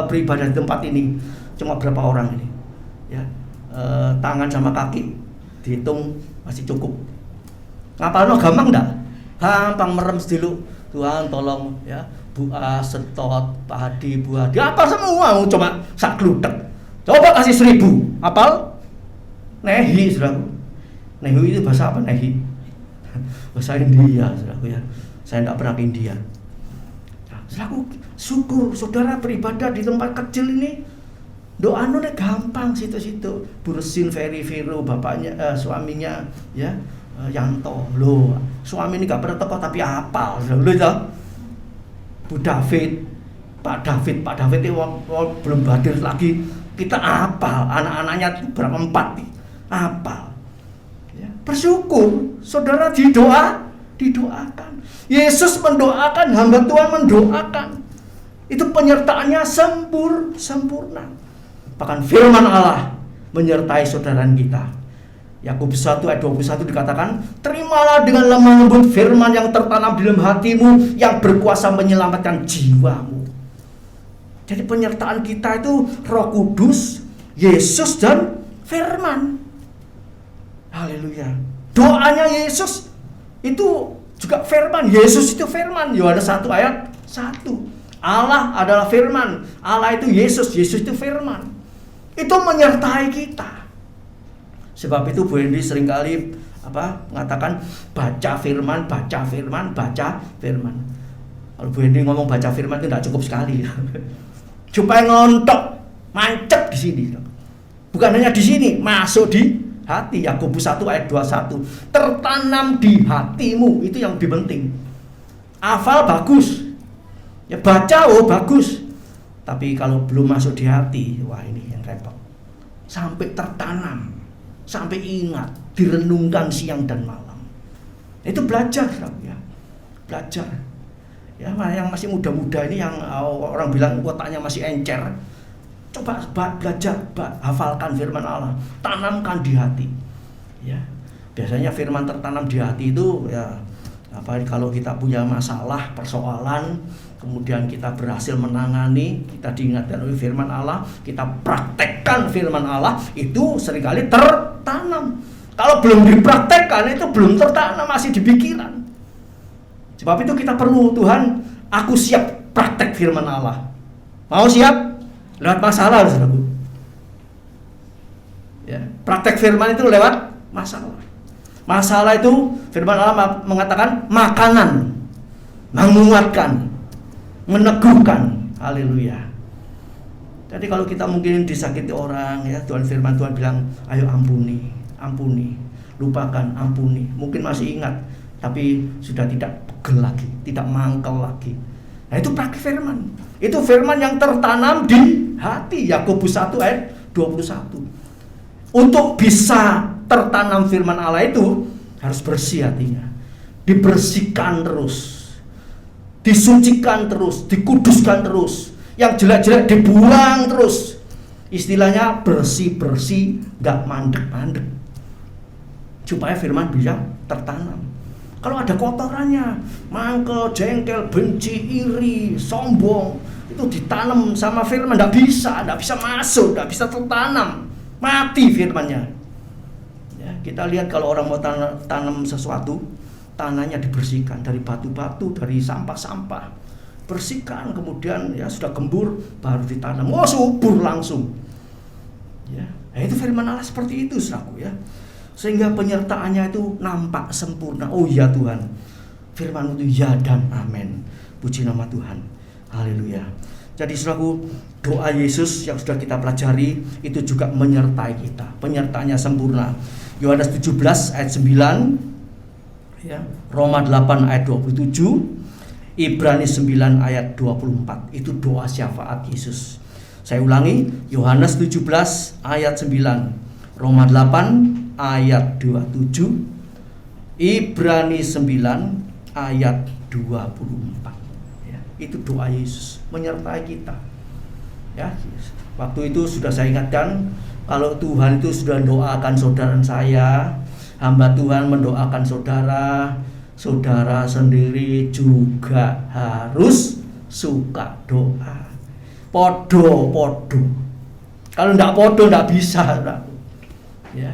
beribadah di tempat ini cuma berapa orang ini? Ya, tangan sama kaki dihitung masih cukup. Ngapalno gampang enggak? Gampang, merem dulu. Tuhan tolong ya, Bu A, Setot, Pak Hadi, Bu Hadi, apa semua cuma sak glutek. Coba kasih 1000, apal? Nehi, saudaraku. Nehi itu bahasa apa, nehi? Bahasa India, saudaraku ya. Saya tidak pernah ke India. Nah, saudaraku, syukur saudara beribadah di tempat kecil ini. Doa nune gampang, situ-situ. Bursin Ferry Vero, bapaknya, suaminya ya. Yanto, loh, suami ini gak pernah teko tapi apal, loh itu. Bu David, Pak David itu belum hadir lagi, kita apal, anak-anaknya berapa 4 nih, apal. Ya, bersyukur, saudara didoakan. Yesus mendoakan, hamba Tuhan mendoakan. Itu penyertaannya sempurna. Bahkan firman Allah menyertai saudara kita. Yakobus 1 ayat 21 dikatakan, terimalah dengan lemah lembut firman yang tertanam di dalam hatimu, yang berkuasa menyelamatkan jiwamu. Jadi penyertaan kita itu Roh Kudus, Yesus dan firman. Haleluya. Doanya Yesus itu juga firman. Yesus itu firman. Yohanes 1 ayat 1. Allah adalah firman. Allah itu Yesus. Yesus itu firman. Itu menyertai kita. Sebab itu Bu Hendy seringkali mengatakan baca firman, baca firman, baca firman. Kalau Bu Hendy ngomong baca firman itu tidak cukup sekali. Supaya ngontok, mancep di sini. Bukan hanya di sini, masuk di hati. Yakobus 1 ayat 21. Tertanam di hatimu, itu yang lebih penting. Hafal bagus. Ya baca bagus. Tapi kalau belum masuk di hati, wah ini yang repot. Sampai tertanam, sampai ingat, direnungkan siang dan malam. Itu belajar ya. Belajar. Ya, yang masih muda-muda ini yang orang bilang otaknya masih encer. Coba belajar, hafalkan firman Allah, tanamkan di hati. Ya. Biasanya firman tertanam di hati itu ya kalau kita punya masalah, persoalan, kemudian kita berhasil menangani, kita diingatkan oleh firman Allah, kita praktekkan firman Allah, itu seringkali tertanam. Kalau belum dipraktekkan itu belum tertanam, masih di pikiran. Sebab itu kita perlu, Tuhan, aku siap praktek firman Allah. Mau siap? Lewat masalah, saudaraku. Ya, praktek firman itu lewat masalah. Masalah itu firman Allah mengatakan makanan, menguatkan, meneguhkan. Haleluya. Jadi kalau kita mungkin disakiti orang, ya Tuhan firman Tuhan bilang, ayo ampuni, lupakan, ampuni. Mungkin masih ingat, tapi sudah tidak pegel lagi, tidak mangkel lagi. Nah itu praktik firman. Itu firman yang tertanam di hati. Yakobus 1 ayat 21. Untuk bisa tertanam firman Allah itu harus bersih hatinya. Dibersihkan terus, disucikan terus, dikuduskan terus. Yang jelek-jelek dibuang terus. Istilahnya bersih-bersih, gak mandek-mandek. Supaya firman bisa tertanam. Kalau ada kotorannya, mangkel, jengkel, benci, iri, sombong, itu ditanam sama firman, tidak bisa masuk, tidak bisa tertanam, mati firmannya. Ya, kita lihat kalau orang mau tanam sesuatu, tanahnya dibersihkan dari batu-batu, dari sampah-sampah, bersihkan, kemudian ya sudah gembur, baru ditanam, subur langsung. Ya, itu firman Allah seperti itu, saudaraku ya. Sehingga penyertaannya itu nampak sempurna. Oh ya Tuhan, firman itu ya dan amin. Puji nama Tuhan. Haleluya. Jadi saudaraku, doa Yesus yang sudah kita pelajari itu juga menyertai kita. Penyertaannya sempurna. Yohanes 17 ayat 9, ya, Roma 8 ayat 27, Ibrani 9 ayat 24. Itu doa syafaat Yesus. Saya ulangi, Yohanes 17 ayat 9, Roma 8 ayat 27, Ibrani 9 ayat 24. Ya, itu doa Yesus menyertai kita. Ya, waktu itu sudah saya ingatkan, kalau Tuhan itu sudah doakan saudara saya, hamba Tuhan mendoakan saudara, saudara sendiri juga harus suka doa. Podo. Kalau tidak podo tidak bisa. Ya.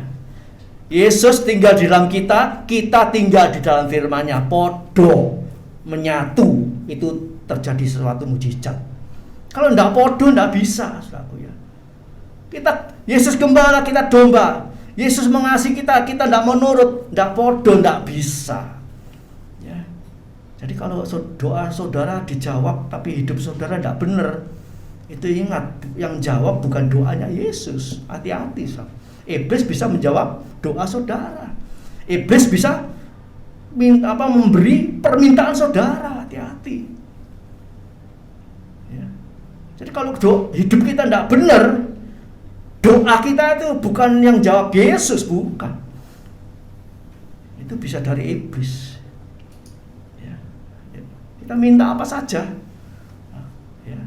Yesus tinggal di dalam kita, kita tinggal di dalam firman-Nya. Podo, menyatu, itu terjadi sesuatu mujizat. Kalau tidak podo, tidak bisa, saudaraku ya. Yesus gembala, kita domba. Yesus mengasihi kita, kita tidak mau nurut, tidak podo, tidak bisa. Ya. Jadi kalau doa saudara dijawab, tapi hidup saudara tidak benar, itu ingat, yang jawab bukan doanya Yesus. Hati-hati, saudara. Iblis bisa menjawab doa saudara. Iblis bisa memberi permintaan saudara. Hati-hati. Ya. Jadi kalau hidup kita tidak benar, doa kita itu bukan yang jawab Yesus, bukan. Itu bisa dari iblis. Ya. Kita minta apa saja, ya.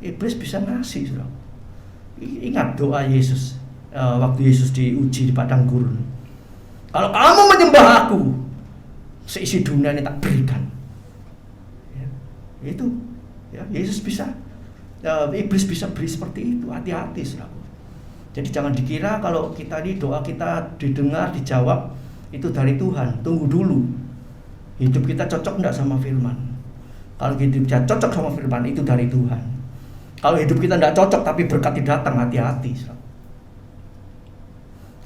Iblis bisa ngasih, saudara. Ingat doa Yesus. Waktu Yesus diuji di padang gurun, kalau kamu menyembah aku, seisi dunia ini tak berikan. Ya, itu ya, Yesus bisa, iblis bisa beri seperti itu. Hati-hati, saudara. Jadi jangan dikira kalau kita ini doa kita didengar, dijawab itu dari Tuhan. Tunggu dulu. Hidup kita cocok enggak sama firman? Kalau hidup kita cocok sama firman, itu dari Tuhan. Kalau hidup kita enggak cocok tapi berkat datang, hati-hati.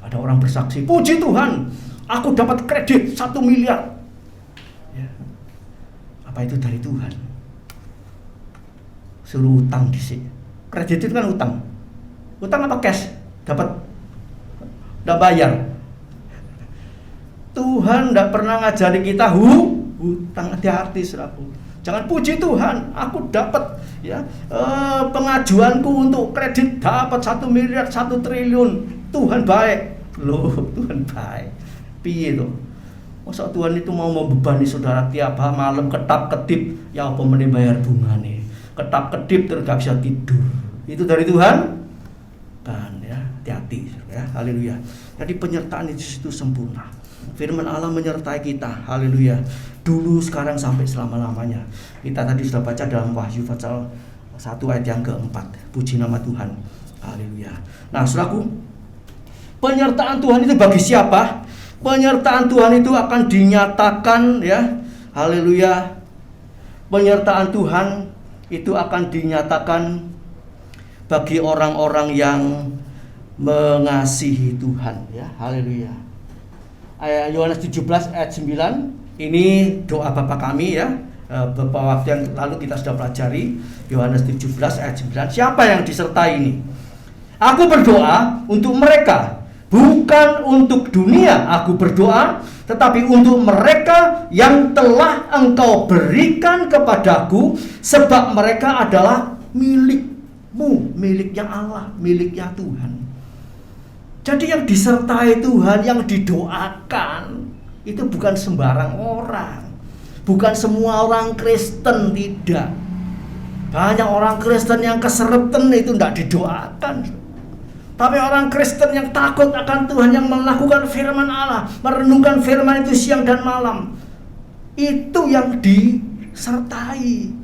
Ada orang bersaksi, puji Tuhan, aku dapat kredit 1 miliar. Ya. Apa itu dari Tuhan? Suruh utang disik. Kredit itu kan utang. Utang apa cash? Dapat, enggak bayar. Tuhan enggak pernah ngajari kita hutang, hati-hati saudaraku. Jangan puji Tuhan, aku dapat pengajuanku untuk kredit dapat 1 miliar, 1 triliun. Tuhan baik. Loh, Tuhan baik. Piye itu? Masa Tuhan itu mau membebani saudara tiap malam ketap-ketip, ya apa meneh bayar bungane. Ketap-ketip terus gak bisa tidur. Itu dari Tuhan? Kan ya, hati-hati ya. Haleluya. Jadi penyertaan itu sempurna. Firman Allah menyertai kita. Haleluya. Dulu, sekarang, sampai selama-lamanya. Kita tadi sudah baca dalam Wahyu pasal 1 ayat yang keempat. Puji nama Tuhan. Haleluya. Nah, saudaraku, penyertaan Tuhan itu bagi siapa? Penyertaan Tuhan itu akan dinyatakan ya. Haleluya. Penyertaan Tuhan itu akan dinyatakan bagi orang-orang yang mengasihi Tuhan ya. Haleluya. Ayat Yohanes 17 ayat 9. Ini doa Bapa kami ya. Beberapa waktu yang lalu kita sudah pelajari Yohanes 17 ayat 9. Siapa yang disertai ini? Aku berdoa untuk mereka, bukan untuk dunia aku berdoa, tetapi untuk mereka yang telah Engkau berikan kepadaku, sebab mereka adalah milikmu, miliknya Allah, miliknya Tuhan. Jadi yang disertai Tuhan, yang didoakan, itu bukan sembarang orang, bukan semua orang Kristen, tidak. Banyak orang Kristen yang keseretan itu tidak didoakan. Tapi orang Kristen yang takut akan Tuhan, yang melakukan firman Allah, merenungkan firman itu siang dan malam, itu yang disertai.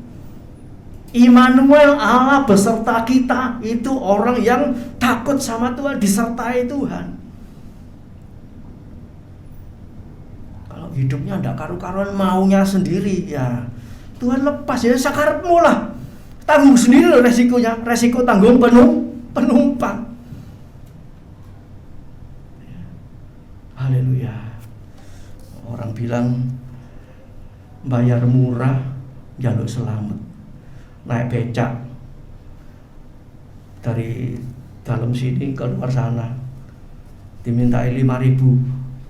Immanuel, Allah beserta kita, itu orang yang takut sama Tuhan, disertai Tuhan. Kalau hidupnya tidak karu-karuan, maunya sendiri, ya Tuhan lepas ya, sakarepmu lah. Tanggung sendiri loh resikonya, resiko tanggung penumpang. Haleluya. Orang bilang bayar murah, jaluk selamat. Naik becak dari dalam sini ke luar sana, dimintai 5.000,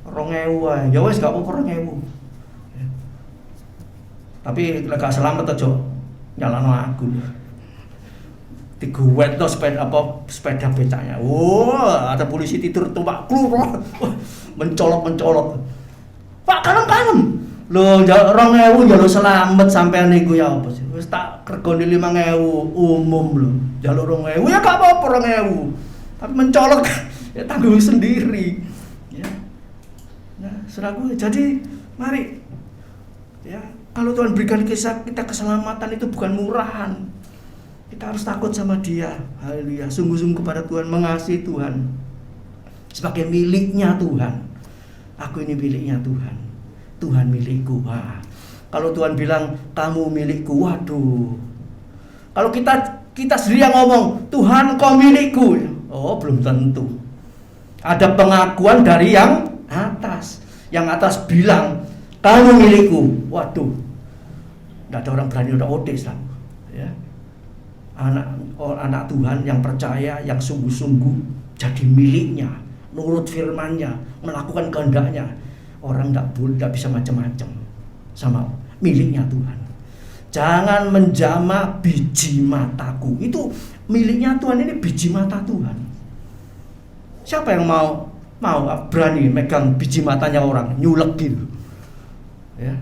2.000 ya wes gak apa-apa 2.000. Tapi lega selamat aja nyalano aku. Diguwet to sepeda becaknya. Wah, ada polisi tidur tumpak klur. Mencolot. Pak, kalem. Lho, 2.000 njaluk selamat sampean niku ya apa sih? Wis tak regone 5.000 umum lho. Njaluk 2.000 ya gak apa-apa 2.000. Tapi mencolot ya tanggung sendiri. Ya. Nah, saudaraku, jadi mari ya, kalau Tuhan berikan kita keselamatan itu bukan murahan. Kita harus takut sama Dia. Haleluya. Sungguh-sungguh kepada Tuhan, mengasihi Tuhan. Sebagai miliknya Tuhan. Aku ini miliknya Tuhan. Tuhan milikku. Wah. Kalau Tuhan bilang kamu milikku, waduh. Kalau kita sendiri yang ngomong Tuhan kau milikku, oh belum tentu. Ada pengakuan dari yang atas. Yang atas bilang kamu milikku. Waduh. Tidak ada orang berani udah odes lah. Ya. Anak Tuhan yang percaya, yang sungguh-sungguh jadi miliknya, nurut firman-Nya, melakukan kehendak-Nya. Orang tidak bisa macam-macam sama miliknya Tuhan. Jangan menjamah biji mataku. Itu miliknya Tuhan, ini biji mata Tuhan. Siapa yang mau berani megang biji matanya orang, nyulek gitu? Ya.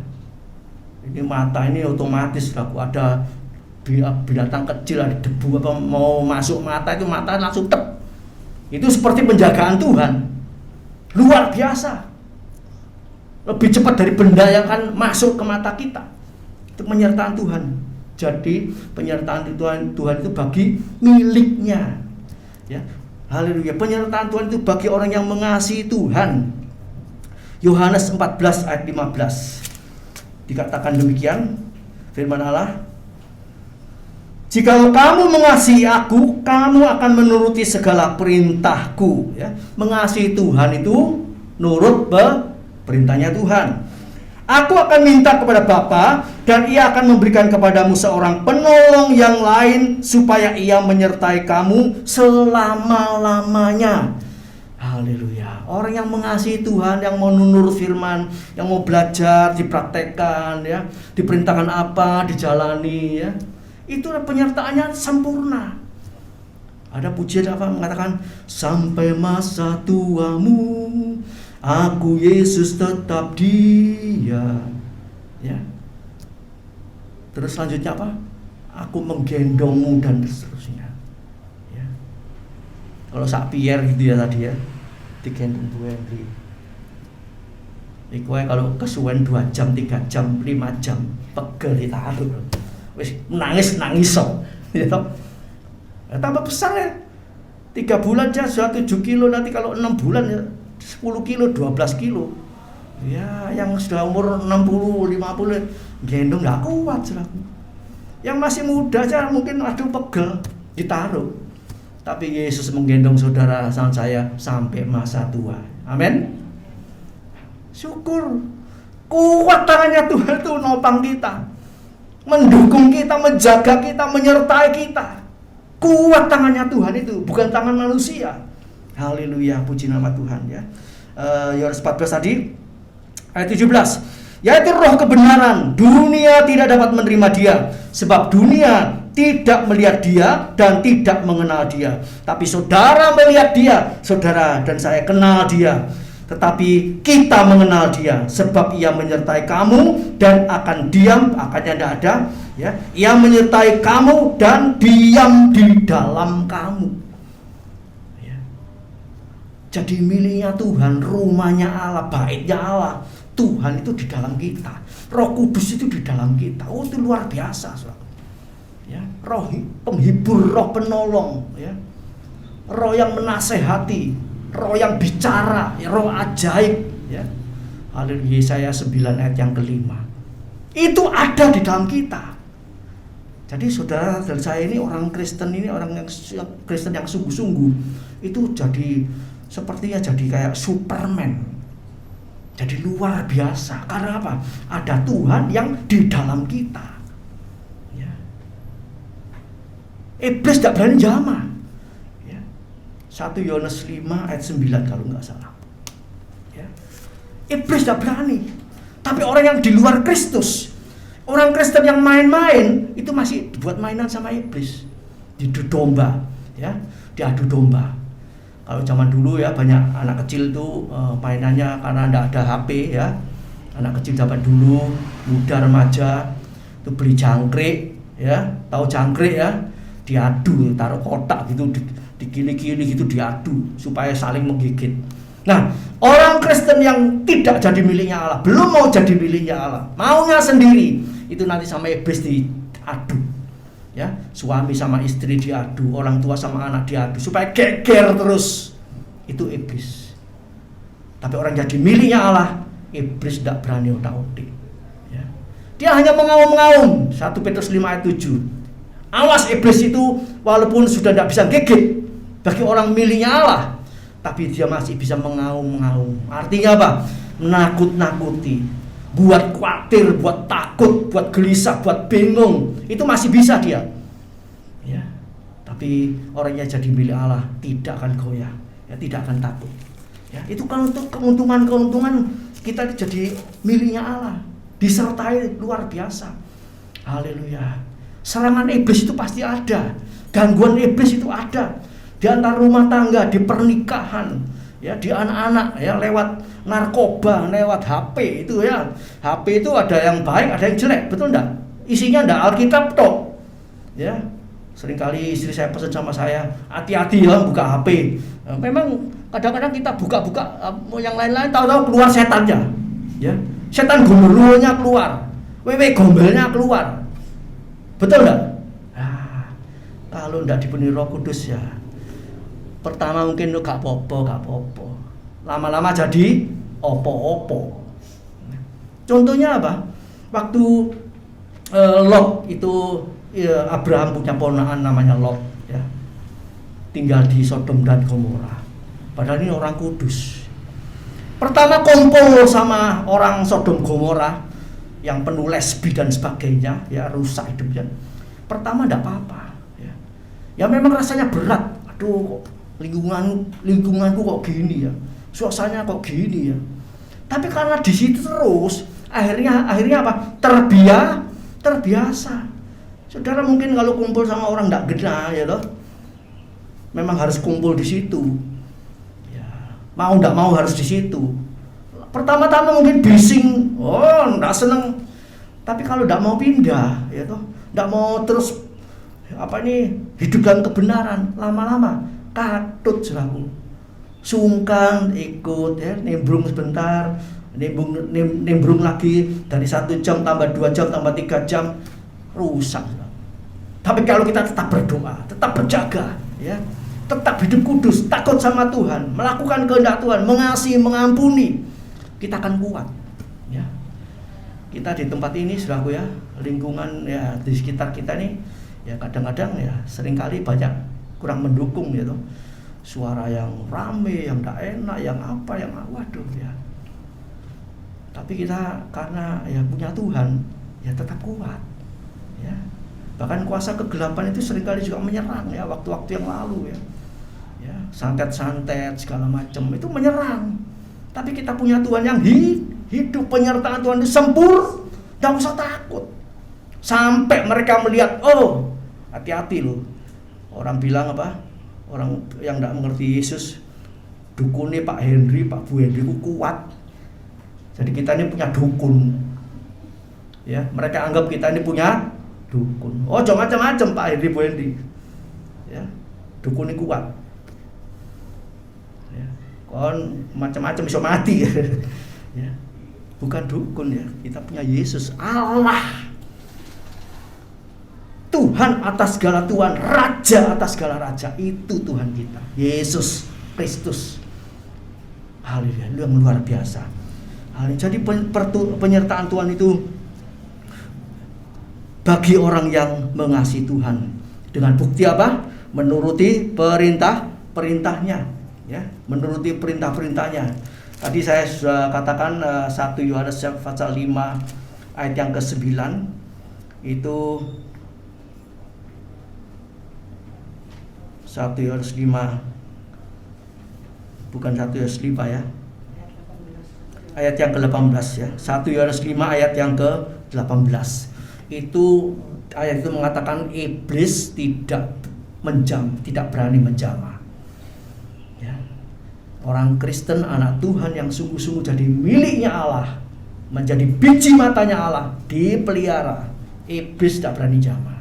Ini mata ini otomatis ada binatang kecil, ada debu apa mau masuk mata, itu mata langsung tep. Itu seperti penjagaan Tuhan. Luar biasa. Lebih cepat dari benda yang akan masuk ke mata kita. Itu penyertaan Tuhan. Jadi penyertaan Tuhan itu bagi miliknya. Ya. Haleluya. Penyertaan Tuhan itu bagi orang yang mengasihi Tuhan. Yohanes 14 ayat 15. dikatakan demikian firman Allah, jikalau kamu mengasihi aku, kamu akan menuruti segala perintahku. Ya, mengasihi Tuhan itu nurut perintahnya Tuhan. Aku akan minta kepada Bapa, dan Ia akan memberikan kepadamu seorang penolong yang lain, supaya Ia menyertai kamu selama-lamanya. Haleluya. Orang yang mengasihi Tuhan, yang mau nurut firman, yang mau belajar, dipraktekkan, ya, diperintahkan apa, dijalani, ya, itu penyertaannya sempurna. Ada pujian apa mengatakan, sampai masa tuamu aku Yesus tetap dia. Ya. Terus selanjutnya apa? Aku menggendongmu dan seterusnya. Ya. Kalau sak Pierre gitu ya tadi ya, digendong Bu Henry. Iku kalau kesuwen 2 jam, 3 jam, 5 jam, pegel ditaruh. Wis nangis so. Ya toh. Tambah besar ya. 3 bulan aja sudah 7 kilo, nanti kalau 6 bulan ya 10 kilo, 12 kilo. Ya, yang sudah umur 60, 50 gendong nggak kuat selaku. Yang masih muda aja mungkin aduh pegel ditaruh. Tapi Yesus menggendong saudara sama saya sampai masa tua. Amin. Syukur. Kuat tangannya Tuhan itu nopang kita, mendukung kita, menjaga kita, menyertai kita. Kuat tangannya Tuhan itu, bukan tangan manusia. Haleluya, puji nama Tuhan ya. Yohanes 14 tadi ayat 17, yaitu roh kebenaran. Dunia tidak dapat menerima dia, sebab dunia tidak melihat dia dan tidak mengenal dia. Tapi saudara melihat dia, saudara dan saya kenal dia. Tetapi kita mengenal dia, sebab ia menyertai kamu dan akan diam, akannya tidak ada ya. Ia menyertai kamu dan diam di dalam kamu. Ya. Jadi miliknya Tuhan, rumahnya Allah, baitnya Allah. Tuhan itu di dalam kita, Roh Kudus itu di dalam kita. Oh, itu luar biasa, saudara. Ya, roh penghibur, roh penolong, ya. Roh yang menasehati, roh yang bicara, ya, roh ajaib, ya. Haleluya. Yesaya 9 ayat yang kelima. Itu ada di dalam kita. Jadi saudara dan saya ini orang Kristen, ini orang yang Kristen yang sungguh-sungguh, itu jadi sepertinya jadi kayak Superman. Jadi luar biasa. Karena apa? Ada Tuhan yang di dalam kita. Iblis tidak berani jamah. Ya. 1 Yohanes 5 ayat 9 kalau nggak salah. Ya. Iblis tidak berani. Tapi orang yang di luar Kristus, orang Kristen yang main-main, itu masih dibuat mainan sama iblis. Diadu domba, ya, diadu domba. Kalau zaman dulu ya banyak anak kecil tuh mainannya karena tidak ada HP ya. Anak kecil zaman dulu, muda remaja, itu beli jangkrik, ya, tahu jangkrik ya? Diadu, taruh kotak gitu, dikili-kili gitu, diadu supaya saling menggigit. Nah, orang Kristen yang tidak jadi miliknya Allah, belum mau jadi miliknya Allah, maunya sendiri, itu nanti sama iblis diadu. Ya, suami sama istri diadu, orang tua sama anak diadu supaya geger terus. Itu iblis. Tapi orang jadi miliknya Allah, iblis tidak berani otak-otik. Ya. Dia hanya mengaum-ngaum. 1 Petrus 5 ayat 7. Awas iblis itu walaupun sudah tidak bisa gigit bagi orang miliknya Allah, tapi dia masih bisa mengaum-ngaum. Artinya apa? Menakut-nakuti, buat khawatir, buat takut, buat gelisah, buat bingung. Itu masih bisa dia. Ya. Tapi orang yang jadi milik Allah tidak akan goyah, ya, tidak akan takut. Ya, itu kan untuk keuntungan kita jadi miliknya Allah, disertai luar biasa. Haleluya. Serangan iblis itu pasti ada, gangguan iblis itu ada di antara rumah tangga, di pernikahan, ya, di anak-anak, ya, lewat narkoba, lewat HP itu ya. HP itu ada yang baik, ada yang jelek, betul enggak? Isinya enggak Alkitab toh. Ya. Seringkali istri saya pesan sama saya, hati-hati ya buka HP. Nah, memang kadang-kadang kita buka-buka yang lain-lain, tahu-tahu keluar setannya. Ya. Setan gombelonya keluar, wewe gombelnya keluar. Betul enggak? Nah, kalau enggak dipenuhi Roh Kudus ya, pertama mungkin lo gak popo. Lama-lama jadi opo-opo. Contohnya apa? Waktu Lot itu, Abraham punya ponakan namanya Lot, ya, tinggal di Sodom dan Gomora. Padahal ini orang kudus. Pertama kumpul sama orang Sodom Gomora yang penuh lesbi dan sebagainya, ya, rusak hidupnya. Pertama enggak apa-apa, ya. Ya memang rasanya berat. Aduh, lingkunganku kok gini ya. Suasananya kok gini ya. Tapi karena di situ terus, akhirnya apa? Terbiasa. Saudara mungkin kalau kumpul sama orang enggak genah, ya toh, memang harus kumpul di situ. Mau enggak mau harus di situ. Pertama-tama mungkin bising, enggak seneng. Tapi kalau enggak mau pindah, ya toh, enggak mau terus hidup dalam kebenaran, lama-lama katut selaku. Sungkan ikut, ya, nimbrung sebentar, nimbrung lagi dari 1 jam tambah 2 jam tambah 3 jam, rusak. Tapi kalau kita tetap berdoa, tetap berjaga, ya, tetap hidup kudus, takut sama Tuhan, melakukan kehendak Tuhan, mengasihi, mengampuni, kita akan kuat, ya. Kita di tempat ini, saudaraku, ya, lingkungan, ya, di sekitar kita nih, ya, kadang-kadang, ya, seringkali banyak kurang mendukung, ya toh. Suara yang rame, yang tidak enak, yang apa, yang waduh, ya. Tapi kita karena, ya, punya Tuhan, ya, tetap kuat, ya. Bahkan kuasa kegelapan itu seringkali juga menyerang, ya, waktu-waktu yang lalu, ya. Ya, santet-santet segala macam itu menyerang. Tapi kita punya Tuhan yang hidup, penyertaan Tuhan itu sempurna, tidak usah takut. Sampai mereka melihat, oh, hati-hati loh. Orang bilang apa? Orang yang tidak mengerti Yesus, dukunnya Pak Henry, Pak Bu Henry itu kuat. Jadi kita ini punya dukun. Ya, mereka anggap kita ini punya dukun. Oh, jangan macam-macam Pak Henry, Bu Henry. Ya, dukun ini kuat. Ya, kon macam-macam bisa mati. Ya, bukan dukun, ya. Kita punya Yesus, Allah. Tuhan atas segala Tuhan, Raja atas segala Raja. Itu Tuhan kita, Yesus Kristus. Haleluya, yang luar biasa. Jadi penyertaan Tuhan itu bagi orang yang mengasihi Tuhan. Dengan bukti apa? Menuruti perintahnya, ya, menuruti perintahnya. Tadi saya sudah katakan 1 Yohanes pasal 5 ayat yang ke-9 itu 1 Yohanes 5, bukan 1 Yohanes 5 ya, ayat yang ke-18 ya. 1 Yohanes 5 ayat yang ke-18 itu ayat itu mengatakan iblis tidak berani menjamah, ya. Orang Kristen, anak Tuhan yang sungguh-sungguh jadi miliknya Allah, menjadi biji matanya Allah, dipelihara, iblis tidak berani jamah.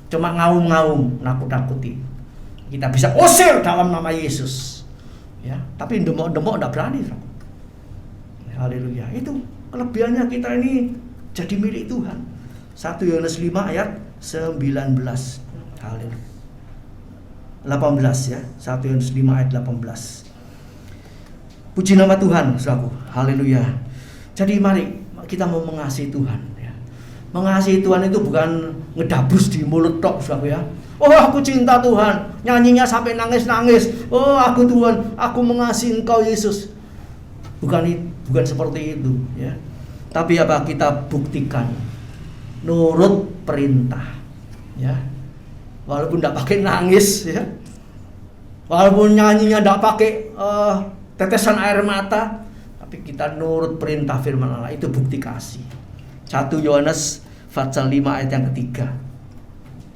Cuma ngaum-ngaum, nakut-nakuti. Kita bisa usir dalam nama Yesus, ya. Tapi demok-demok tidak berani. Haleluya. Itu kelebihannya kita ini jadi milik Tuhan. 1 Yohanes 5 ayat 19. Haleluya. 18 ya. 1 Yohanes 5 ayat 18. Puji nama Tuhan, saudaraku. Haleluya. Jadi mari kita mau mengasihi Tuhan, ya. Mengasihi Tuhan itu bukan ngedabrus di mulut tok, saudaraku, ya. Oh, aku cinta Tuhan, nyanyinya sampai nangis-nangis. Oh, aku Tuhan, aku mengasihi Engkau Yesus. Bukan seperti itu, ya. Tapi apa, kita buktikan nurut perintah, ya. Walaupun tidak pakai nangis, ya. Walaupun nyanyinya tidak pakai tetesan air mata, tapi kita nurut perintah firman Allah, itu bukti kasih. 1 Yohanes pasal 5 ayat yang ketiga.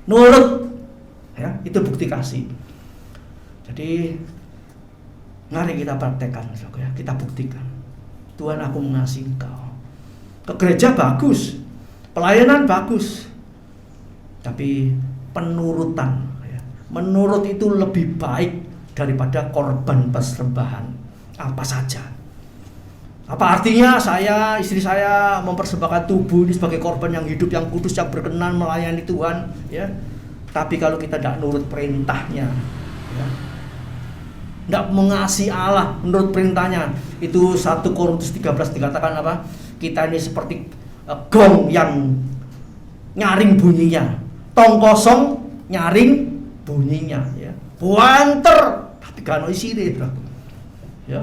Nurut, ya, itu bukti kasih. Jadi mari kita praktekkan, ya, kita buktikan. Tuhan, aku mengasihi Engkau. Ke gereja bagus, pelayanan bagus, tapi penurutan, ya. Menurut itu lebih baik daripada korban persembahan apa saja. Apa artinya istri saya mempersembahkan tubuh ini sebagai korban yang hidup, yang kudus, yang berkenan melayani Tuhan, ya. Tapi kalau kita tidak nurut perintahnya, ya, tidak mengasihi Allah menurut perintahnya, itu 1 Korintus 13 dikatakan apa? Kita ini seperti gong yang nyaring bunyinya, tong kosong nyaring bunyinya, ya. Buanter tapi gak ono isine, ya.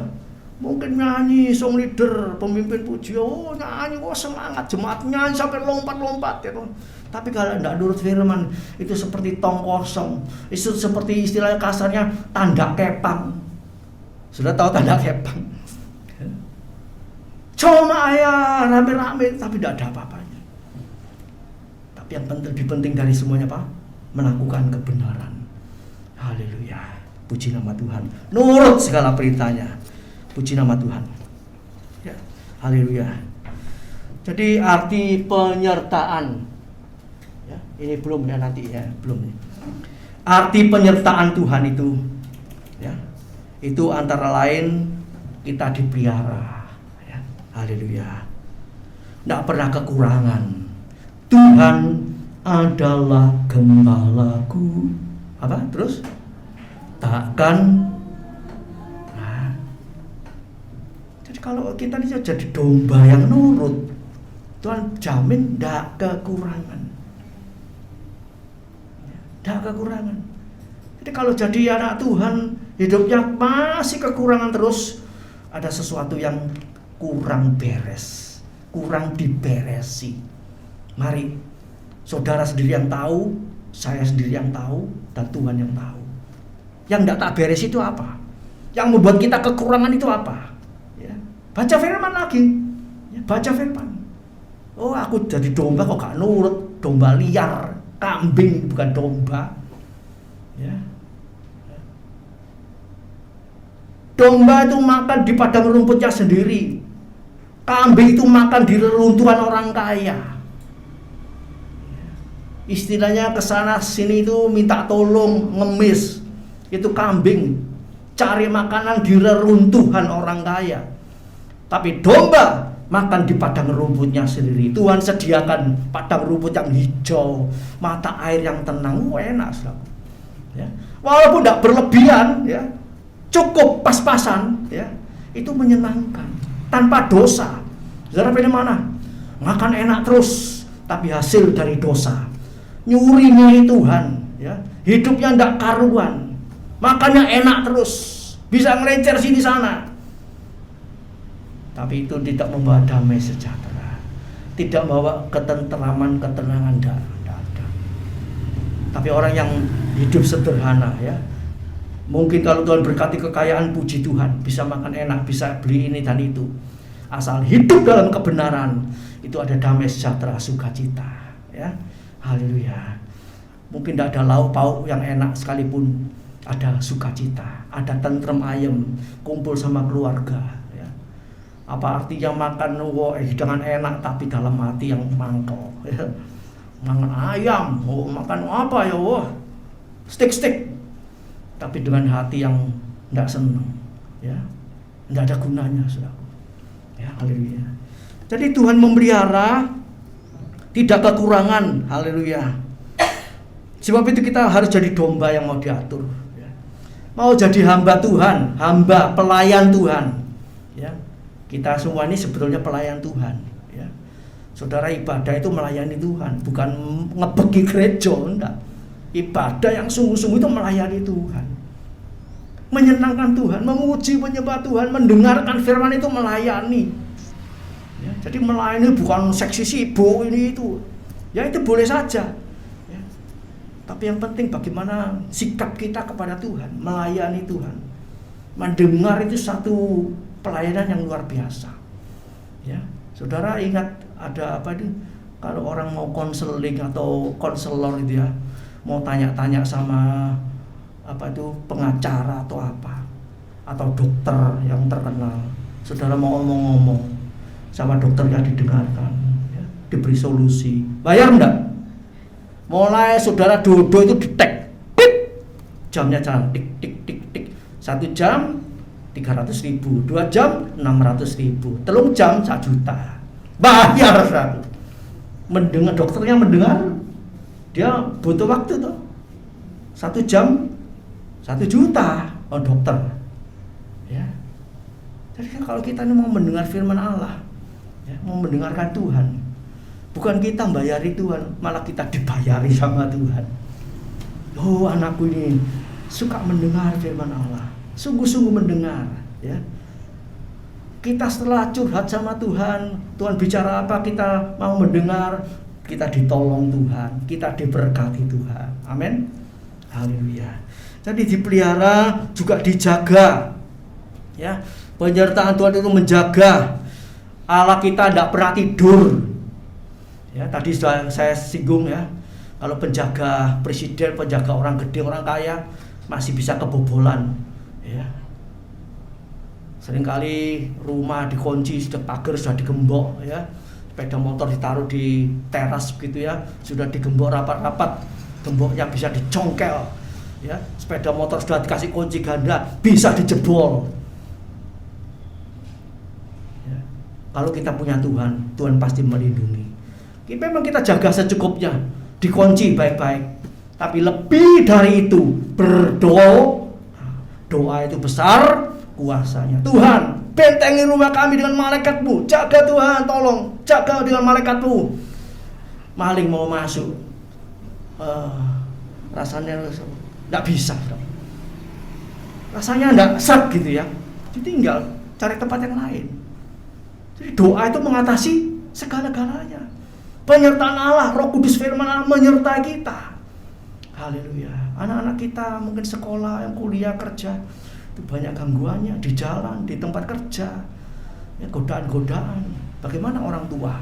Mungkin nyanyi song leader, pemimpin puji, nyanyi, semangat, jemaat nyanyi sampai lompat-lompat, ya. Tapi kalau tidak nurut firman, itu seperti tong kosong, itu seperti istilah kasarnya tanda kepang. Sudah tahu tanda kepang? Cuma ya rame-rame, tapi tidak ada apa-apanya. Tapi yang lebih penting dari semuanya apa? Melakukan kebenaran. Haleluya, puji nama Tuhan. Nurut segala perintahnya. Puji nama Tuhan. Ya, haleluya. Jadi arti penyertaan. Ya, ini belum ya, nanti ya, belum. Arti penyertaan Tuhan itu, ya, itu antara lain kita dipelihara. Ya, haleluya. Tidak pernah kekurangan. Tuhan adalah gembalaku. Apa? Terus? Takkan. Kalau kita ini jadi domba yang nurut, Tuhan jamin tidak kekurangan. Tidak kekurangan. Jadi kalau jadi anak Tuhan, hidupnya masih kekurangan terus, ada sesuatu yang kurang beres, kurang diberesi. Mari, saudara sendiri yang tahu, saya sendiri yang tahu, dan Tuhan yang tahu. Yang tidak tak beres itu apa? Yang membuat kita kekurangan itu apa? Baca firman lagi, ya, baca firman. Oh, aku jadi domba kok gak nurut, domba liar, kambing bukan domba. Ya. Domba itu makan di padang rumputnya sendiri, kambing itu makan di reruntuhan orang kaya. Istilahnya kesana sini itu minta tolong, ngemis. Itu kambing cari makanan di reruntuhan orang kaya. Tapi domba makan di padang rumputnya sendiri. Tuhan sediakan padang rumput yang hijau, mata air yang tenang, enak, saudara. Ya. Walaupun tidak berlebihan, ya, cukup pas-pasan, ya, itu menyenangkan, tanpa dosa. Saudara pilih mana? Makan enak terus, tapi hasil dari dosa. Nyuri Tuhan, ya, hidupnya tidak karuan, makannya enak terus, bisa ngelencer sini sana. Tapi itu tidak membawa damai sejahtera, tidak membawa ketenteraman, ketenangan, tidak ada. Tapi orang yang hidup sederhana, ya, mungkin kalau Tuhan berkati kekayaan, puji Tuhan, bisa makan enak, bisa beli ini dan itu, asal hidup dalam kebenaran, itu ada damai sejahtera, sukacita, ya, haleluya. Mungkin tidak ada lauk pauk yang enak sekalipun, ada sukacita, ada tentrem ayem, kumpul sama keluarga. Apa artinya makan hidangan enak tapi dalam hati yang mangkok, ya. Makan ayam, makan apa ya, steak, tapi dengan hati yang tidak senang, ya, tidak ada gunanya, saudara. Ya, haleluya. Jadi Tuhan memelihara, tidak kekurangan, haleluya. Sebab itu kita harus jadi domba yang mau diatur, ya. Mau jadi hamba Tuhan, hamba pelayan Tuhan, ya. Kita semua ini sebetulnya pelayan Tuhan, ya. Saudara, ibadah itu melayani Tuhan, bukan ngebegi gereja, enggak. Ibadah yang sungguh-sungguh itu melayani Tuhan, menyenangkan Tuhan, memuji, menyembah Tuhan, mendengarkan firman itu melayani, ya. Jadi melayani bukan seksi sibuk ini itu, ya, itu boleh saja, ya. Tapi yang penting bagaimana sikap kita kepada Tuhan, melayani Tuhan. Mendengar itu satu pelayanan yang luar biasa, ya. Saudara ingat ada apa itu, kalau orang mau konseling atau konselor itu, ya, mau tanya-tanya sama apa itu pengacara atau apa, atau dokter yang terkenal, saudara mau ngomong-ngomong sama dokternya didengarkan, ya, diberi solusi, bayar enggak? Mulai saudara dodo itu ditek, jamnya jalan tik tik tik tik, 1 jam 300.000, 2 jam 600.000, 3 jam 1 juta, bayar. Mendengar, dokternya mendengar, dia butuh waktu tuh, 1 jam 1 juta, dokter, ya. Jadi kalau kita ini mau mendengar firman Allah, ya, mau mendengarkan Tuhan, Bukan kita bayari Tuhan, malah kita dibayari sama Tuhan. Oh, anakku ini suka mendengar firman Allah, sungguh-sungguh mendengar, ya. Kita setelah curhat sama Tuhan, Tuhan bicara apa, kita mau mendengar, kita ditolong Tuhan, kita diberkati Tuhan. Amin. Haleluya. Jadi dipelihara juga dijaga. Ya, penyertaan Tuhan itu menjaga. Allah kita tidak pernah tidur. Ya, tadi sudah saya singgung ya. Kalau penjaga presiden, penjaga orang gede, orang kaya masih bisa kebobolan. Ya. Seringkali rumah dikunci, sudah pagar sudah digembok ya. Sepeda motor ditaruh di teras begitu ya, sudah digembok rapat-rapat, gemboknya bisa dicongkel ya. Sepeda motor sudah dikasih kunci ganda, bisa dijebol ya. Kalau kita punya Tuhan, Tuhan pasti melindungi. Memang kita jaga secukupnya, dikunci baik-baik, tapi lebih dari itu berdoa. Doa itu besar kuasanya. Tuhan, bentengi rumah kami dengan malaikat-Mu. Jaga Tuhan, tolong jaga dengan malaikat-Mu. Maling mau masuk, rasanya tidak bisa, rasanya tidak sat gitu ya. Ditinggal, cari tempat yang lain. Jadi doa itu mengatasi segala-galanya. Penyertaan Allah, Roh Kudus firman Allah menyertai kita. Haleluya. Anak-anak kita mungkin sekolah, yang kuliah, kerja, itu banyak gangguannya di jalan, di tempat kerja, ya, godaan-godaan. Bagaimana orang tua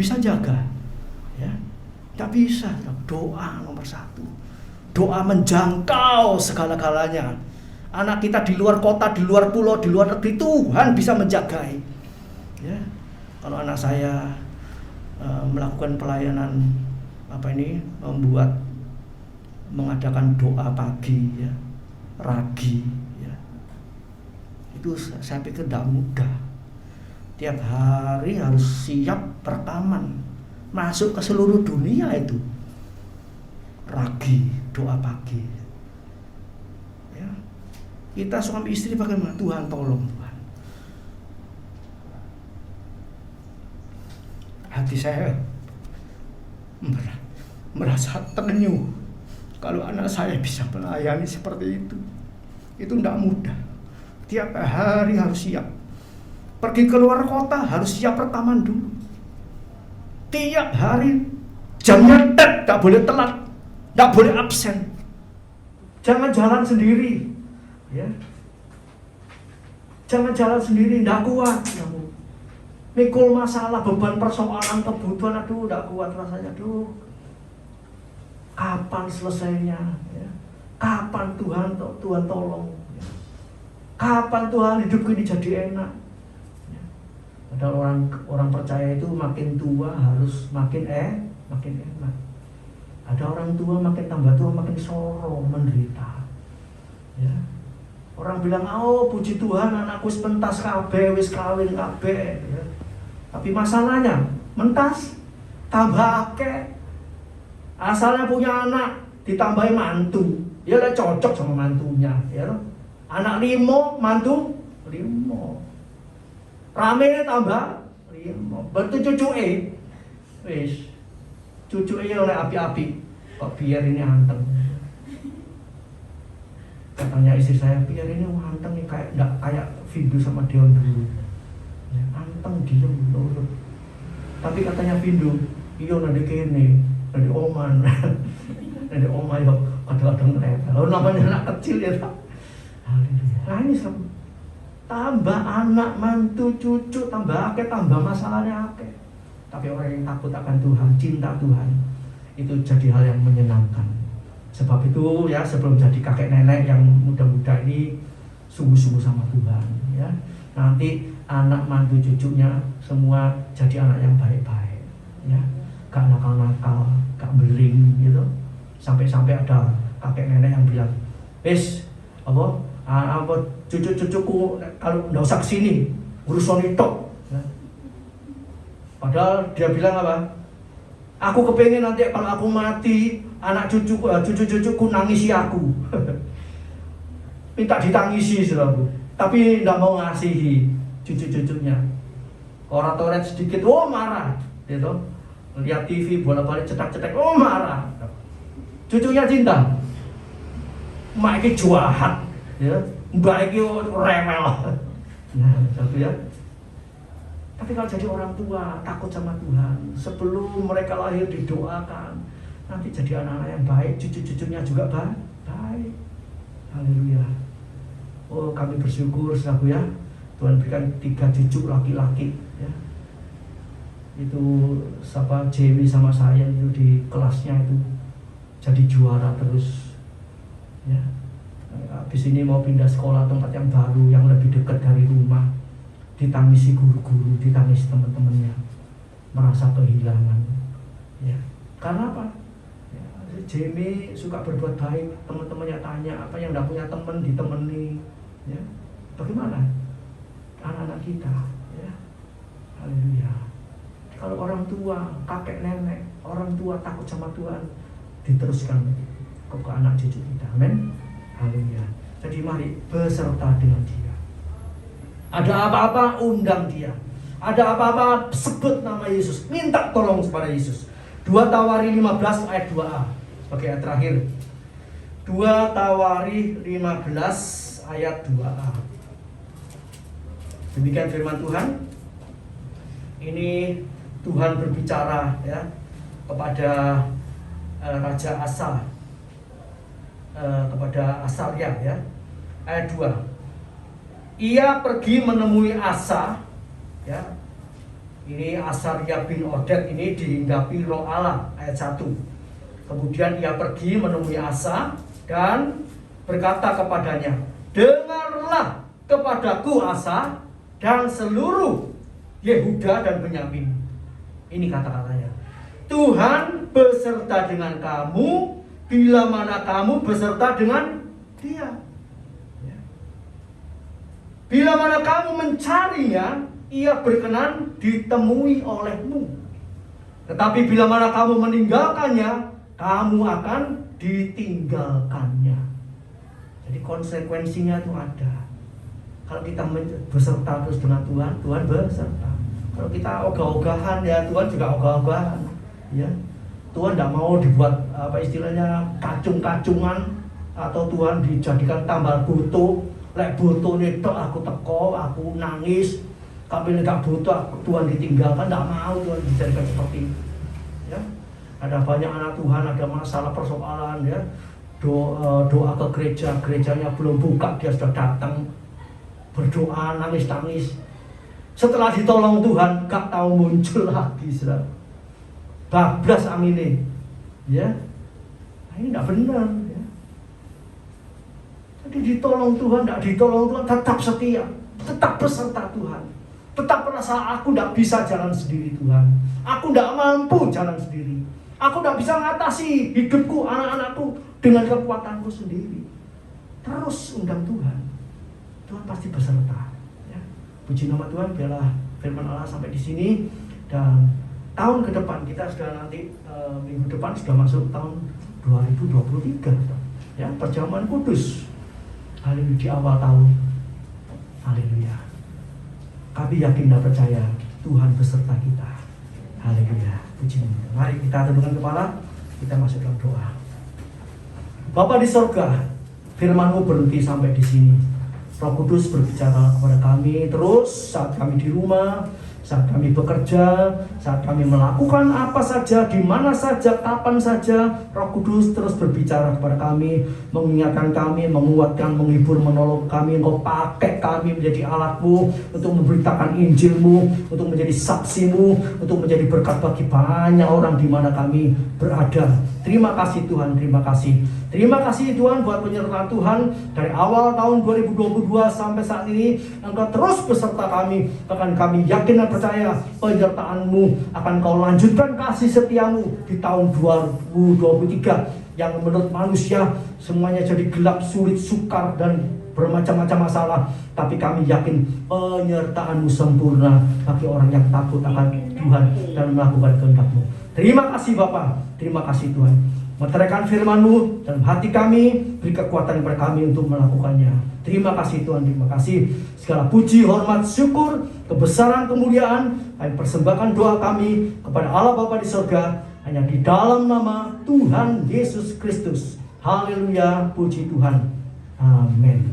bisa jaga? Ya, tidak bisa. Doa nomor satu. Doa menjangkau segala-galanya. Anak kita di luar kota, di luar pulau, di luar negeri, Tuhan bisa menjagai. Ya, kalau anak saya melakukan pelayanan mengadakan doa pagi, ya, ragi. Itu saya pikir tidak mudah. Tiap hari harus siap rekaman, masuk ke seluruh dunia itu. Ragi, doa pagi. Ya. Kita suami istri bagaimana? Tuhan tolong Tuhan. Hati saya merasa terenyuh kalau anak saya bisa melayani seperti itu. Itu tidak mudah. Tiap hari harus siap. Pergi keluar kota harus siap rekaman dulu. Tiap hari jamnya tet, tak boleh telat, tak boleh absen. Jangan jalan sendiri, ya. Jangan jalan sendiri, tidak kuat kamu. Mikul masalah, beban persoalan, kebutuhan, aduh, tidak kuat rasanya, aduh. Kapan selesainya? Ya. Kapan Tuhan tolong? Kapan Tuhan hidupku ini jadi enak? Ya. Padahal orang percaya itu makin tua harus makin enak. Ada orang tua makin tambah tua makin sorong, menderita. Ya. Orang bilang, oh puji Tuhan anakku pentas kabeh, wis kawin kabeh. Ya. Tapi masalahnya mentas tambah akeh. Asalnya punya anak ditambahin mantu, ya lah cocok sama mantunya, ya. Anak 5, mantu 5. Rame tambah 5. Berarti cucuke wis. Cucuke oleh api-api. Kok biar ini anteng. Katanya istri saya, biar ini anteng nih enggak kayak Vindu sama Deon dulu. Ya, anteng diem nurut. Tapi katanya Vindu, iya nanti kene, nanti oman. Nanti oma yo kadang-kadang ngerepel. Lalu namanya anak kecil ya. Nah ini tambah anak, mantu, cucu, tambah akeh, tambah masalahnya akeh. Tapi orang yang takut akan Tuhan, cinta Tuhan, itu jadi hal yang menyenangkan. Sebab itu ya, sebelum jadi kakek nenek yang muda-muda ini sungguh-sungguh sama Tuhan ya. Nanti anak, mantu, cucunya semua jadi anak yang baik-baik ya. Gak nakal-nakal, gak beling gitu. Sampai-sampai ada kakek nenek yang bilang, apa cucu-cucuku kalau nggak usah kesini, urusan itu. Ya. Padahal dia bilang apa? Aku kepengen nanti kalau aku mati, anak cucu-cucuku nangisi aku. Minta ditangisi selalu. Tapi nggak mau ngasihi cucu-cucunya. Orang-orang sedikit, marah, gitu. Lihat TV bolak-balik cetak-cetak, oh marah. Cucunya cinta. Mak iki jahat, ya. Mbak iki rewel. Nah, satu ya. Tapi kalau jadi orang tua takut sama Tuhan, sebelum mereka lahir didoakan, nanti jadi anak-anak yang baik, cucu-cucunya juga baik. Haleluya. Oh, kami bersyukur saudaraku ya. Tuhan berikan 3 cucu laki-laki ya. Itu siapa Jamie sama saya itu di kelasnya itu jadi juara terus ya. Habis ini mau pindah sekolah tempat yang baru yang lebih dekat dari rumah, ditangisi guru-guru, ditangisi teman-temannya, merasa kehilangan ya. Karena apa? Ya, Jamie suka berbuat baik, teman-temannya tanya apa yang tidak punya teman ditemani ya. Bagaimana anak-anak kita ya? Haleluya. Kalau orang tua, kakek nenek, orang tua takut sama Tuhan, diteruskan ke anak cucu kita. Amin. Haleluya. Jadi mari beserta dengan Dia. Ada apa-apa undang Dia. Ada apa-apa sebut nama Yesus, minta tolong kepada Yesus. 2 Tawari 15 ayat 2a sebagai ayat terakhir. 2 Tawari 15 ayat 2a. Demikian firman Tuhan. Ini Tuhan berbicara ya kepada Raja Asa, kepada Asaria ya. Ayat 2. Ia pergi menemui Asa ya. Ini Asaria bin Oded ini dihinggapi Roh Allah ayat 1. Kemudian ia pergi menemui Asa dan berkata kepadanya, "Dengarlah kepadaku Asa dan seluruh Yehuda dan Benyamin." Ini kata-katanya. Tuhan beserta dengan kamu bila mana kamu beserta dengan Dia. Ya. Bila mana kamu mencarinya, Ia berkenan ditemui olehmu. Tetapi bila mana kamu meninggalkannya, kamu akan ditinggalkannya. Jadi konsekuensinya itu ada. Kalau kita beserta terus dengan Tuhan, Tuhan beserta. Kalau kita ogah-ogahan ya Tuhan juga ogah-ogahan. Ya, Tuhan tidak mau dibuat apa istilahnya kacung-kacungan atau Tuhan dijadikan tambal butuh. Lek butuh nih aku teko, aku nangis. Tapi tidak butuh Tuhan ditinggalkan, tidak mau Tuhan dijadikan seperti itu. Ya, ada banyak anak Tuhan ada masalah persoalan ya. Doa ke gereja, gerejanya belum buka dia sudah datang berdoa nangis-nangis. Setelah ditolong Tuhan, gak tahu muncul lagi, saudara. Bablas amine, ya. Nah, ini tidak benar. Ya. Jadi ditolong Tuhan, tidak ditolong Tuhan, tetap setia, tetap beserta Tuhan, tetap merasa aku tidak bisa jalan sendiri Tuhan. Aku tidak mampu jalan sendiri. Aku tidak bisa mengatasi hidupku, anak-anakku dengan kekuatanku sendiri. Terus undang Tuhan, Tuhan pasti beserta. Puji nama Tuhan, biarlah firman Allah sampai di sini. Dan tahun ke depan kita sudah nanti minggu depan sudah masuk tahun 2023 ya, perjamuan kudus. Haleluya, di awal tahun. Haleluya. Kami yakin dan percaya Tuhan beserta kita. Haleluya. Puji nama Tuhan. Mari kita tundukkan kepala, kita masuk dalam doa. Bapa di sorga, firman-Mu berhenti sampai di sini. Roh Kudus berbicara kepada kami terus saat kami di rumah, saat kami bekerja, saat kami melakukan apa saja, di mana saja, kapan saja. Roh Kudus terus berbicara kepada kami, mengingatkan kami, menguatkan, menghibur, menolong kami. Engkau pakai kami menjadi alat-Mu untuk memberitakan Injil-Mu, untuk menjadi saksi-Mu, untuk menjadi berkat bagi banyak orang di mana kami berada. Terima kasih Tuhan, terima kasih. Terima kasih Tuhan buat penyertaan Tuhan dari awal tahun 2022 sampai saat ini. Engkau terus beserta kami. Bahkan kami yakin dan percaya penyertaan-Mu akan Kau lanjutkan kasih setia-Mu di tahun 2023 yang menurut manusia semuanya jadi gelap, sulit, sukar dan bermacam-macam masalah. Tapi kami yakin penyertaan-Mu sempurna bagi orang yang takut akan Tuhan dan melakukan kehendak-Mu. Terima kasih Bapa, terima kasih Tuhan. meteraikan firman-Mu dalam hati kami, beri kekuatan kepada kami untuk melakukannya. Terima kasih Tuhan, terima kasih. Segala puji, hormat, syukur, kebesaran, kemuliaan kami persembahkan doa kami kepada Allah Bapa di surga, hanya di dalam nama Tuhan Yesus Kristus. Haleluya, puji Tuhan. Amin.